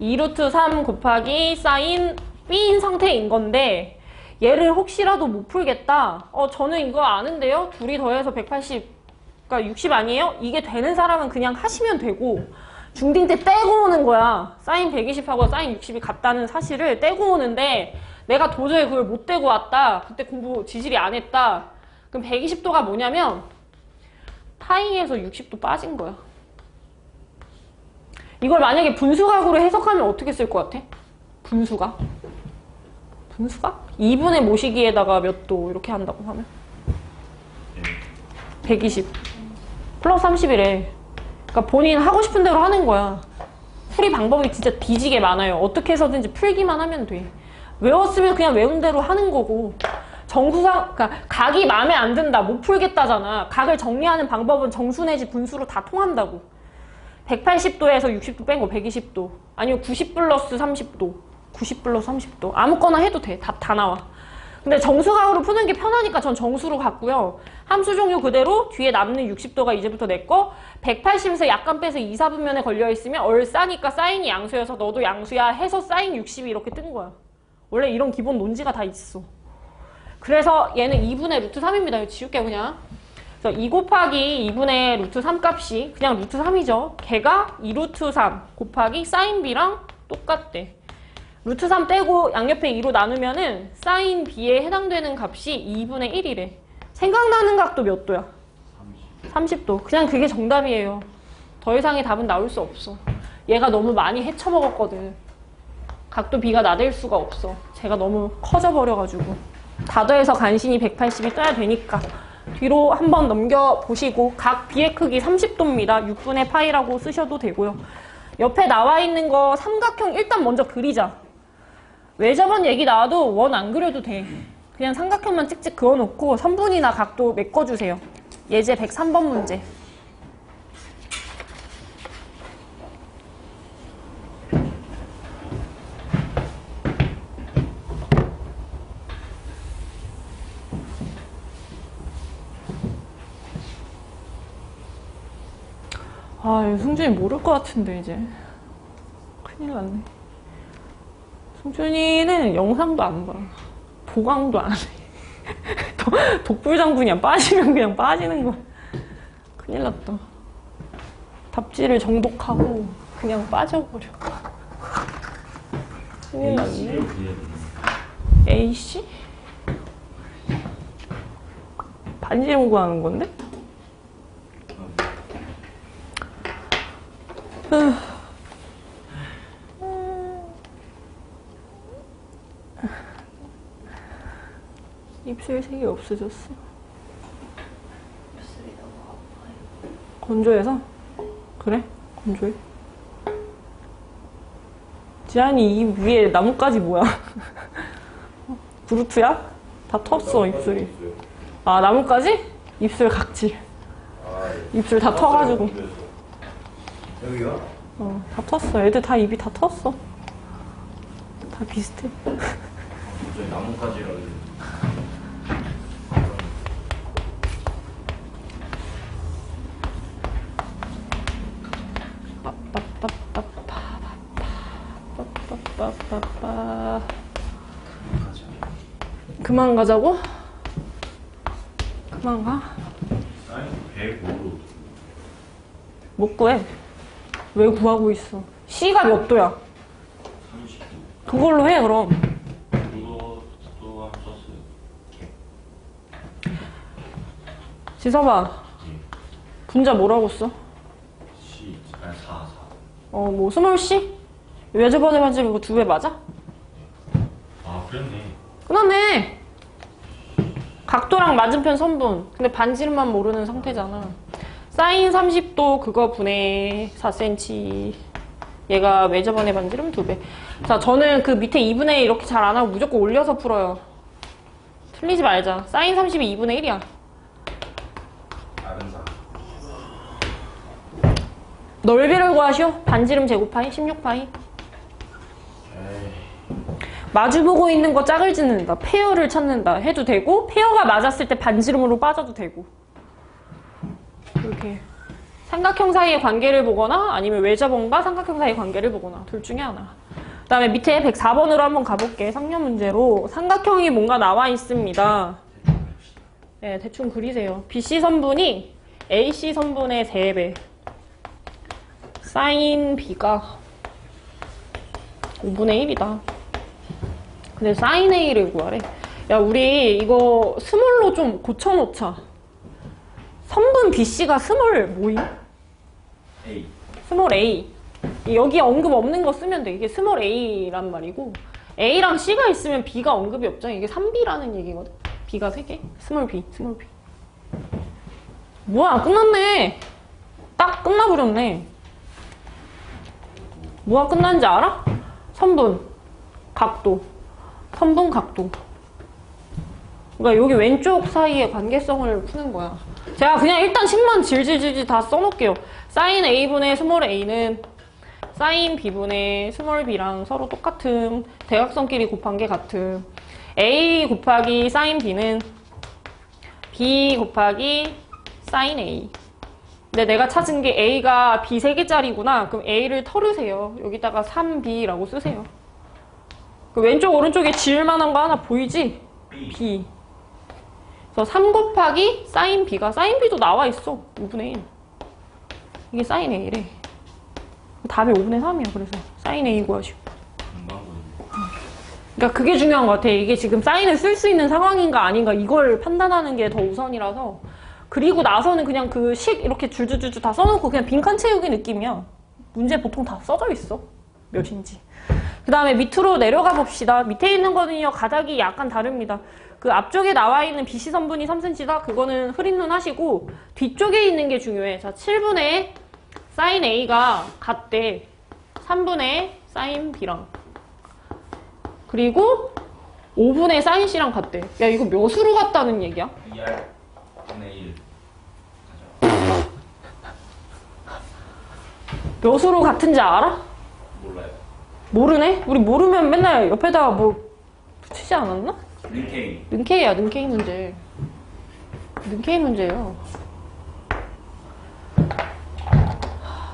[SPEAKER 1] 2루트 3 곱하기 사인 B인 상태인 건데, 얘를 혹시라도 못 풀겠다. 저는 이거 아는데요? 둘이 더해서 180, 그러니까 60 아니에요? 이게 되는 사람은 그냥 하시면 되고, 중딩 때 떼고 오는 거야. 사인 120하고 사인 60이 같다는 사실을 떼고 오는데, 내가 도저히 그걸 못 떼고 왔다. 그때 공부 지질이 안 했다. 그럼 120도가 뭐냐면 파이에서 60도 빠진 거야. 이걸 만약에 분수각으로 해석하면 어떻게 쓸 것 같아? 분수각? 분수각? 2분의 모시기에다가 몇 도 이렇게 한다고 하면 120 플러스 30이래. 그러니까 본인 하고 싶은 대로 하는 거야. 풀이 방법이 진짜 뒤지게 많아요. 어떻게 해서든지 풀기만 하면 돼. 외웠으면 그냥 외운 대로 하는 거고, 정수상, 그러니까 각이 마음에 안 든다, 못 풀겠다잖아. 각을 정리하는 방법은 정수 내지 분수로 다 통한다고. 180도에서 60도 뺀 거 120도. 아니면 90 플러스 30도. 90 플러스 30도. 아무거나 해도 돼. 답 다 나와. 근데 정수각으로 푸는 게 편하니까 전 정수로 갔고요. 함수 종류 그대로 뒤에 남는 60도가 이제부터 내 거. 180에서 약간 빼서 2, 4분면에 걸려있으면 얼싸니까 사인이 양수여서 너도 양수야 해서 사인 60이 이렇게 뜬 거야. 원래 이런 기본 논지가 다 있어. 그래서 얘는 2분의 루트 3입니다. 이거 지울게 그냥. 그래서 2 곱하기 2분의 루트 3 값이 그냥 루트 3이죠. 걔가 2루트 3 곱하기 사인 B랑 똑같대. 루트 3 떼고 양옆에 2로 나누면은 사인 B에 해당되는 값이 2분의 1이래. 생각나는 각도 몇 도야? 30도. 그냥 그게 정답이에요. 더 이상의 답은 나올 수 없어. 얘가 너무 많이 헤쳐먹었거든. 각도 B가 나댈 수가 없어. 제가 너무 커져버려가지고. 다 더해서 간신히 180이 떠야 되니까. 뒤로 한번 넘겨보시고 각 B의 크기 30도입니다. 6분의 파이라고 쓰셔도 되고요. 옆에 나와 있는 거 삼각형 일단 먼저 그리자. 왜 저번 얘기 나와도 원 안 그려도 돼. 그냥 삼각형만 찍찍 그어놓고 선분이나 각도 메꿔주세요. 예제 103번 문제. 아, 이거 승준이 모를 것 같은데 이제 큰일 났네. 승준이는 영상도 안 봐. 보강도 안 해. 독불장군이야. 빠지면 그냥 빠지는 거야. 큰일 났다. 답지를 정독하고 그냥 빠져버려. 큰일 났네. A씨? 반지름 구하는 건데? 입술 색이 없어졌어.
[SPEAKER 3] 입술이 너무 아파요.
[SPEAKER 1] 건조해서? 그래? 건조해. 지안이 이 위에 나뭇가지 뭐야? 구루트야? 다 텄어 입술이. 아, 나뭇가지? 입술 각질. 입술 다 터가지고.
[SPEAKER 2] 여기요?
[SPEAKER 1] 다 텄어. 애들 다 입이 다 텄어. 다 비슷해.
[SPEAKER 2] 저희 나뭇가지라
[SPEAKER 1] 빠빠빠빠빠빠빠빠빠. 그만 가자고? 그만 가?
[SPEAKER 2] 사인 105로
[SPEAKER 1] 못 구해. 왜 구하고 있어? C가 몇 도야?
[SPEAKER 2] 30도.
[SPEAKER 1] 그걸로 해 그럼.
[SPEAKER 2] 그것도 한번 썼어요.
[SPEAKER 1] 지서봐. 분자 뭐라고 써?
[SPEAKER 2] C, 아니 4.
[SPEAKER 1] 뭐 스몰 C? 외접원의 반지름 이거 2배 맞아?
[SPEAKER 2] 아, 그랬네.
[SPEAKER 1] 끝났네. 각도랑 맞은편 선분. 근데 반지름만 모르는 상태잖아. 사인 30도 그거 분의 4cm. 얘가 외접원의 반지름 2배. 자, 저는 그 밑에 2분의 1 이렇게 잘 안 하고 무조건 올려서 풀어요. 틀리지 말자. 사인 30이 2분의 1이야.
[SPEAKER 2] 다른 사.
[SPEAKER 1] 넓이를 구하시오. 반지름 제곱파이 16파이. 마주보고 있는 거 짝을 짓는다. 페어를 찾는다 해도 되고, 페어가 맞았을 때 반지름으로 빠져도 되고. 이렇게 삼각형 사이의 관계를 보거나 아니면 외접원과 삼각형 사이의 관계를 보거나 둘 중에 하나. 그 다음에 밑에 104번으로 한번 가볼게. 상념 문제로 삼각형이 뭔가 나와 있습니다. 네, 대충 그리세요. BC 선분이 AC 선분의 3배. 사인 B가 5분의 1이다. 근데 사인 A를 구하래. 야, 우리 이거 스몰로 좀 고쳐놓자. 선분 BC가 스몰 뭐임?
[SPEAKER 2] A.
[SPEAKER 1] 스몰 A. 여기 언급 없는 거 쓰면 돼. 이게 스몰 A란 말이고, A랑 C가 있으면 B가 언급이 없잖아. 이게 3B라는 얘기거든. B가 3개. 스몰 B, 스몰 B. 뭐야, 끝났네. 딱 끝나버렸네. 뭐가 끝났는지 알아? 선분, 각도. 선분, 각도. 그러니까 여기 왼쪽 사이의 관계성을 푸는 거야. 제가 그냥 일단 식만 질질질질 다 써놓을게요. 사인 A분의 스몰 A는 사인 B분의 스몰 B랑 서로 똑같음. 대각선끼리 곱한 게 같음. A 곱하기 사인 B는 B 곱하기 사인 A. 근데 내가 찾은 게 A가 B 3개짜리구나. 그럼 A를 털으세요. 여기다가 3B라고 쓰세요. 그 왼쪽 오른쪽에 지을만한 거 하나 보이지? B. 그래서 3 곱하기 사인 B가, 사인 B도 나와 있어. 5분의 1. 이게 사인 A래. 답이 5분의 3이야. 그래서 사인 A 구하시고.
[SPEAKER 2] 금방 보이네.
[SPEAKER 1] 그러니까 그게 중요한 것 같아. 이게 지금 사인을 쓸 수 있는 상황인가 아닌가 이걸 판단하는 게 더 우선이라서. 그리고 나서는 그냥 그 식 이렇게 줄줄줄줄 다 써놓고 그냥 빈칸 채우기 느낌이야. 문제 보통 다 써져 있어. 몇인지. 그 다음에 밑으로 내려가 봅시다. 밑에 있는 거는요, 가닥이 약간 다릅니다. 그 앞쪽에 나와 있는 BC 선분이 3cm다. 그거는 흐린 눈 하시고, 뒤쪽에 있는 게 중요해. 자, 7분의 사인 A가 같대. 3분의 사인 B랑. 그리고 5분의 사인 C랑 같대. 야, 이거 몇으로 같다는 얘기야?
[SPEAKER 2] 2R 분의 1
[SPEAKER 1] 몇으로 같은지 알아?
[SPEAKER 2] 몰라요.
[SPEAKER 1] 모르네? 우리 모르면 맨날 옆에다가 뭐 붙이지 않았나?
[SPEAKER 2] 링케이.
[SPEAKER 1] 능K야, 능K 문제. 능K 문제예요.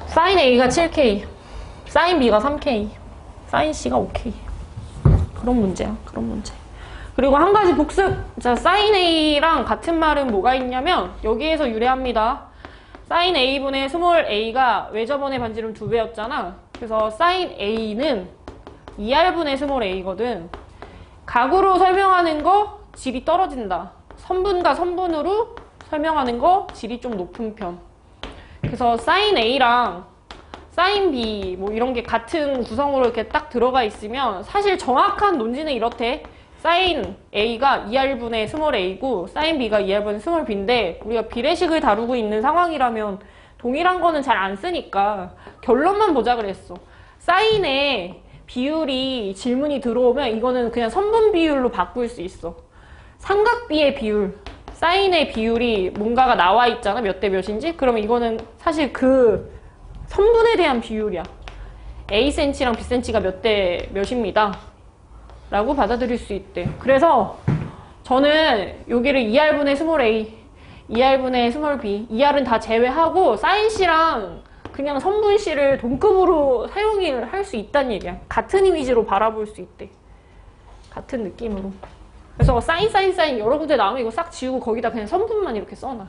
[SPEAKER 1] 사인 A가 7K, 사인 B가 3K, 사인 C가 5K. 그런 문제야, 그런 문제. 그리고 한 가지 복습. 자, 사인 A랑 같은 말은 뭐가 있냐면 여기에서 유래합니다. 사인 A분의 스몰 a가 외접원의 반지름 2배였잖아. 그래서 사인 A는 2R분의 스몰 a거든. 각으로 설명하는 거 질이 떨어진다. 선분과 선분으로 설명하는 거 질이 좀 높은 편. 그래서 사인 A랑 사인 B 뭐 이런 게 같은 구성으로 이렇게 딱 들어가 있으면 사실 정확한 논지는 이렇대. 사인 A가 2R분의 스몰 a고 사인 B가 2R분의 스몰 b인데 우리가 비례식을 다루고 있는 상황이라면 동일한 거는 잘 안 쓰니까 결론만 보자 그랬어. 사인의 비율이 질문이 들어오면 이거는 그냥 선분 비율로 바꿀 수 있어. 삼각비의 비율, 사인의 비율이 뭔가가 나와 있잖아. 몇 대 몇인지. 그러면 이거는 사실 그 선분에 대한 비율이야. Acm랑 Bcm가 몇 대 몇입니다. 라고 받아들일 수 있대. 그래서 저는 여기를 2R분의 스몰 a, 2R분의 스몰 b, 2R은 다 제외하고 사인 C랑 그냥 선분 C를 동급으로 사용을 할 수 있다는 얘기야. 같은 이미지로 바라볼 수 있대. 같은 느낌으로. 그래서 사인 여러 군데 나오면 이거 싹 지우고 거기다 그냥 선분만 이렇게 써놔.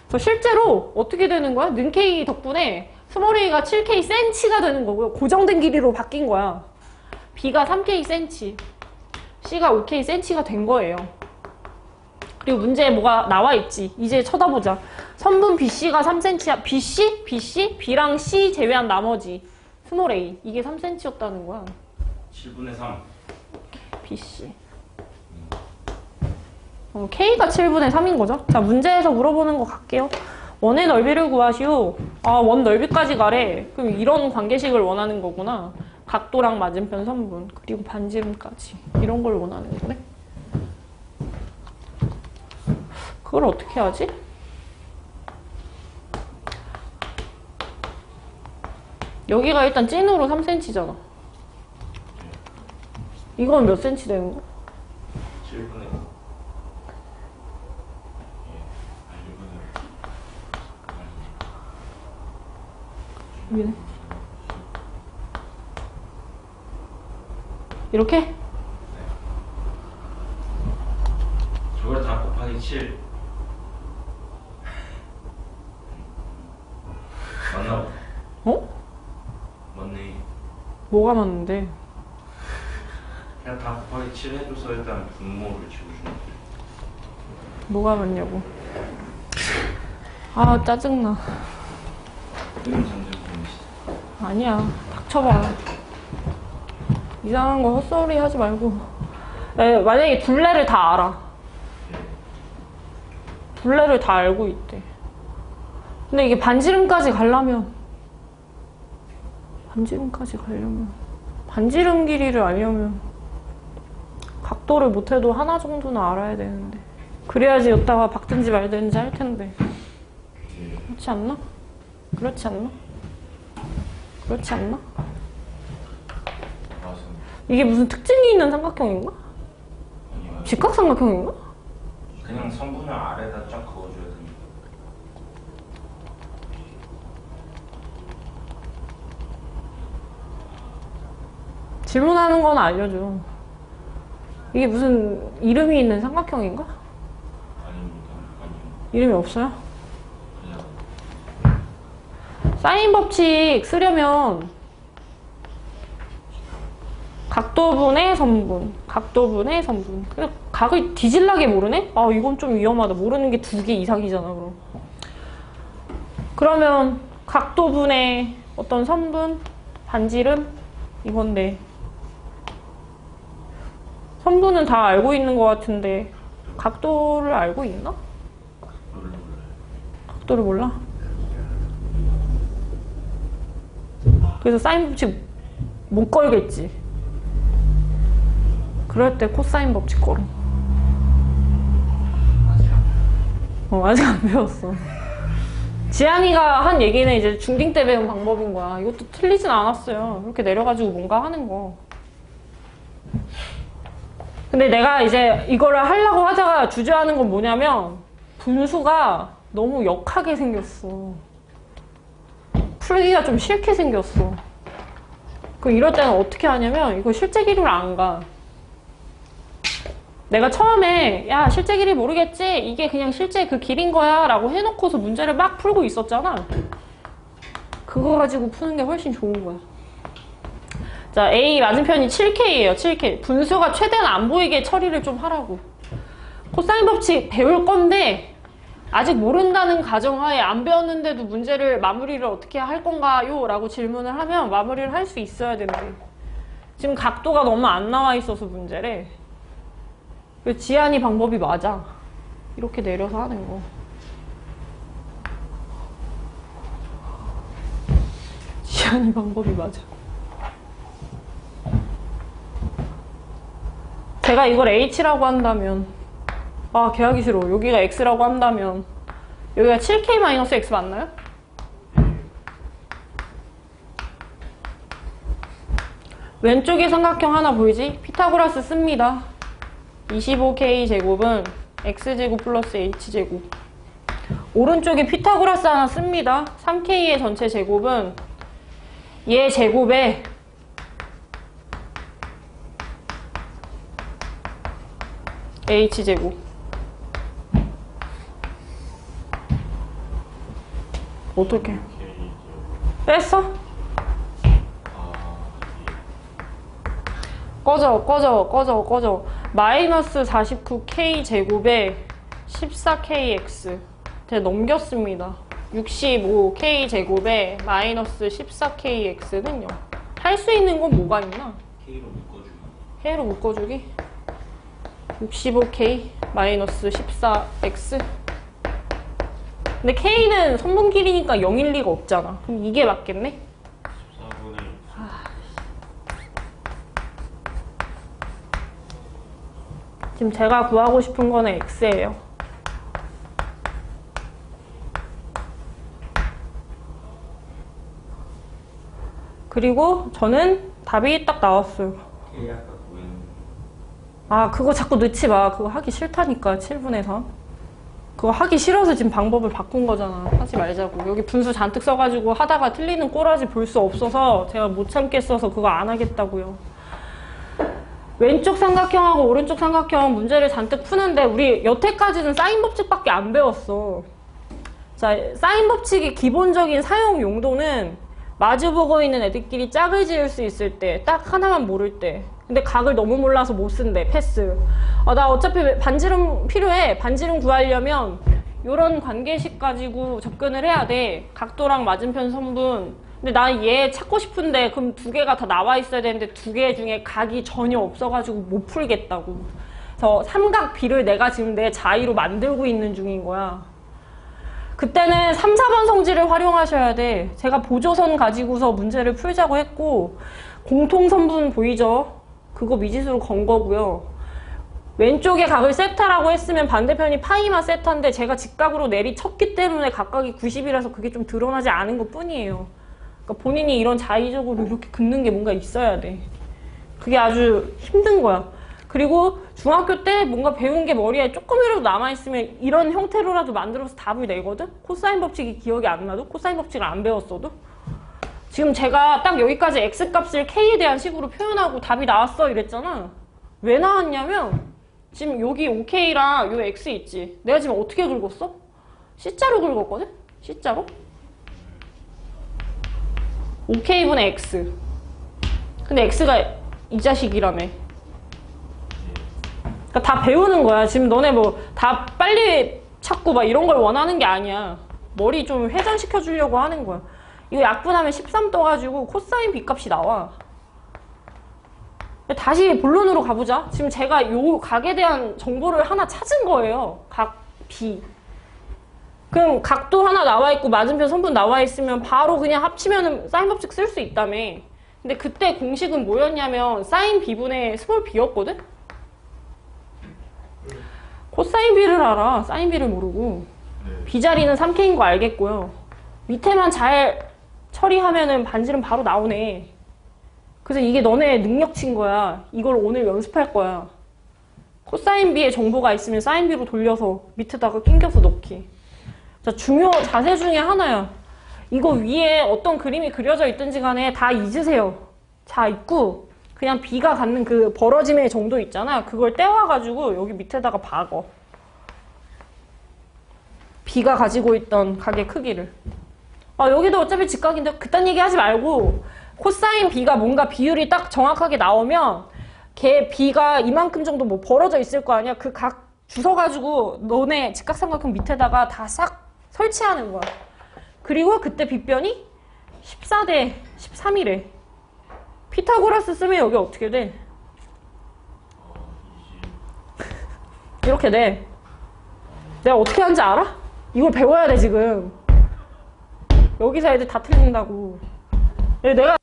[SPEAKER 1] 그래서 실제로 어떻게 되는 거야? 능K 덕분에 스몰 a가 7K 센치가 되는 거고요. 고정된 길이로 바뀐 거야. B가 3K 센치, C가 5K 센치가 된 거예요. 그리고 문제에 뭐가 나와 있지. 이제 쳐다보자. 선분 BC가 3cm야. BC, B랑 C 제외한 나머지 스몰 a. 이게 3cm였다는 거야.
[SPEAKER 2] 7분의 3.
[SPEAKER 1] BC. K가 7분의 3인 거죠. 자, 문제에서 물어보는 거 갈게요. 원의 넓이를 구하시오. 아, 원 넓이까지 가래. 그럼 이런 관계식을 원하는 거구나. 각도랑 맞은편 선분, 그리고 반지름까지. 이런 걸 원하는 거네. 그걸 어떻게 하지? 여기가 일단 찐으로 3cm잖아. 이건 몇 cm 되는 거야?
[SPEAKER 2] 7분의
[SPEAKER 1] 위네. 이렇게?
[SPEAKER 2] 저걸 다 곱하기 7. 맞나 보다.
[SPEAKER 1] 어?
[SPEAKER 2] 맞네.
[SPEAKER 1] 뭐가 맞는데?
[SPEAKER 2] 그냥 다 곱하기 7 해줘서 일단 분모를 지워주는 거야.
[SPEAKER 1] 뭐가 맞냐고. 아, 짜증나.
[SPEAKER 2] 이름 잠재분이시죠.
[SPEAKER 1] 아니야. 닥쳐봐. 이상한 거 헛소리 하지 말고. 만약에 둘레를 다 알아. 둘레를 다 알고 있대. 근데 이게 반지름까지 가려면 반지름 길이를 알려면 각도를 못해도 하나 정도는 알아야 되는데 그래야지 여기다가 박든지 말든지 할 텐데 그렇지 않나? 그렇지 않나? 그렇지 않나?
[SPEAKER 2] 맞습니다.
[SPEAKER 1] 이게 무슨 특징이 있는 삼각형인가?
[SPEAKER 2] 아니요.
[SPEAKER 1] 직각삼각형인가?
[SPEAKER 2] 그냥 성분을 아래다 쫙 그어줘야 됩니다.
[SPEAKER 1] 질문하는 건 알려줘. 이게 무슨 이름이 있는 삼각형인가?
[SPEAKER 2] 아닙니다. 아니요.
[SPEAKER 1] 이름이 없어요?
[SPEAKER 2] 그냥
[SPEAKER 1] 사인 법칙 쓰려면 각도분의 선분, 각도분의 선분. 근데 각을 뒤질나게 모르네? 아, 이건 좀 위험하다. 모르는 게 2개 이상이잖아, 그럼. 그러면 각도분의 어떤 선분, 반지름, 이건데. 선분은 다 알고 있는 것 같은데, 각도를 알고 있나? 각도를 몰라? 그래서 사인 법칙 못 걸겠지. 그럴 때 코사인 법칙 걸어. 아직 안 배웠어. 지한이가 한 얘기는 이제 중딩 때 배운 방법인 거야. 이것도 틀리진 않았어요. 이렇게 내려가지고 뭔가 하는 거. 근데 내가 이제 이거를 하려고 하다가 주저하는 건 뭐냐면 분수가 너무 역하게 생겼어. 풀기가 좀 싫게 생겼어. 그럼 이럴 때는 어떻게 하냐면 이거 실제 길이로 안 가. 내가 처음에 야 실제 길이 모르겠지? 이게 그냥 실제 그 길인 거야 라고 해놓고서 문제를 막 풀고 있었잖아. 그거 가지고 푸는 게 훨씬 좋은 거야. 자, A 맞은편이 7K예요. 7K. 분수가 최대한 안 보이게 처리를 좀 하라고. 코사인 법칙 배울 건데 아직 모른다는 가정하에 안 배웠는데도 문제를 마무리를 어떻게 할 건가요? 라고 질문을 하면 마무리를 할 수 있어야 된대. 지금 각도가 너무 안 나와 있어서 문제래. 지한이 방법이 맞아. 이렇게 내려서 하는 거. 지한이 방법이 맞아. 제가 이걸 H라고 한다면 아 개하기 싫어. 여기가 X라고 한다면 여기가 7K-X 맞나요? 왼쪽에 삼각형 하나 보이지? 피타고라스 씁니다. 25K 제곱은 X제곱 플러스 H제곱. 오른쪽에 피타고라스 하나 씁니다. 3K의 전체 제곱은 얘 제곱에 H제곱. 어떻게? 뺐어? 꺼져. 마이너스 49K 제곱에 14KX. 제가 넘겼습니다. 65K 제곱에 마이너스 14KX는요. 할 수 있는 건 뭐가 있나?
[SPEAKER 2] K로 묶어주기.
[SPEAKER 1] K로 묶어주기. 65K 마이너스 14X. 근데 K는 선분 길이니까 0일 리가 없잖아. 그럼 이게 맞겠네?
[SPEAKER 2] 14분의
[SPEAKER 1] 지금 제가 구하고 싶은 거는 X예요. 그리고 저는 답이 딱 나왔어요.
[SPEAKER 2] K 아까 구했는
[SPEAKER 1] 아, 그거 자꾸 넣지 마. 그거 하기 싫다니까, 7분의 3. 그거 하기 싫어서 지금 방법을 바꾼 거잖아. 하지 말자고. 여기 분수 잔뜩 써가지고 하다가 틀리는 꼬라지 볼 수 없어서 제가 못 참겠어서 그거 안 하겠다고요. 왼쪽 삼각형하고 오른쪽 삼각형 문제를 잔뜩 푸는데 우리 여태까지는 사인 법칙밖에 안 배웠어. 자, 사인 법칙의 기본적인 사용 용도는 마주보고 있는 애들끼리 짝을 지을 수 있을 때, 딱 하나만 모를 때. 근데 각을 너무 몰라서 못 쓴대. 패스. 나 어차피 반지름 필요해. 반지름 구하려면 이런 관계식 가지고 접근을 해야 돼. 각도랑 맞은편 선분. 근데 나 얘 찾고 싶은데 그럼 2개가 다 나와 있어야 되는데 2개 중에 각이 전혀 없어가지고 못 풀겠다고. 그래서 삼각 B를 내가 지금 내 자의로 만들고 있는 중인 거야. 그때는 3, 4번 성질을 활용하셔야 돼. 제가 보조선 가지고서 문제를 풀자고 했고 공통선분 보이죠? 그거 미지수로 건 거고요. 왼쪽에 각을 세타라고 했으면 반대편이 파이만 세타인데 제가 직각으로 내리쳤기 때문에 각각이 90이라서 그게 좀 드러나지 않은 것 뿐이에요. 그러니까 본인이 이런 자의적으로 이렇게 긋는 게 뭔가 있어야 돼. 그게 아주 힘든 거야. 그리고 중학교 때 뭔가 배운 게 머리에 조금이라도 남아있으면 이런 형태로라도 만들어서 답을 내거든? 코사인 법칙이 기억이 안 나도? 코사인 법칙을 안 배웠어도? 지금 제가 딱 여기까지 X값을 K에 대한 식으로 표현하고 답이 나왔어 이랬잖아. 왜 나왔냐면 지금 여기 OK랑 요 X 있지? 내가 지금 어떻게 긁었어? C자로 긁었거든? C자로? OK분의 X. 근데 X가 이 자식이라며. 그러니까 다 배우는 거야. 지금 너네 뭐 다 빨리 찾고 막 이런 걸 원하는 게 아니야. 머리 좀 회전시켜 주려고 하는 거야. 이거 약분하면 13 떠가지고 코사인 B 값이 나와. 다시 본론으로 가보자. 지금 제가 요 각에 대한 정보를 하나 찾은 거예요. 각 B. 그럼 각도 하나 나와 있고 맞은편 선분 나와 있으면 바로 그냥 합치면 사인 법칙 쓸 수 있다며. 근데 그때 공식은 뭐였냐면 사인 B분의 스몰 B였거든? 코사인 B를 알아. 사인 B를 모르고. B 자리는 3K인 거 알겠고요. 밑에만 잘 처리하면은 반지름 바로 나오네. 그래서 이게 너네 능력치인 거야. 이걸 오늘 연습할 거야. 코사인 B의 정보가 있으면 사인 B로 돌려서 밑에다가 낑겨서 넣기. 자, 중요 자세 중에 하나야. 이거 위에 어떤 그림이 그려져 있든지 간에 다 잊으세요. 자, 잊고 그냥 B가 갖는 그 벌어짐의 정도 있잖아. 그걸 떼와가지고 여기 밑에다가 박어. B가 가지고 있던 각의 크기를. 아, 여기도 어차피 직각인데 그딴 얘기 하지 말고 코사인 B가 뭔가 비율이 딱 정확하게 나오면 걔 B가 이만큼 정도 뭐 벌어져 있을 거 아니야. 그 각 주워가지고 너네 직각삼각형 밑에다가 다 싹 설치하는 거야. 그리고 그때 빗변이 14대 13이래. 피타고라스 쓰면 여기 어떻게 돼? 이렇게 돼. 내가 어떻게 하는지 알아? 이걸 배워야 돼 지금. 여기서 애들 다 틀린다고. 내가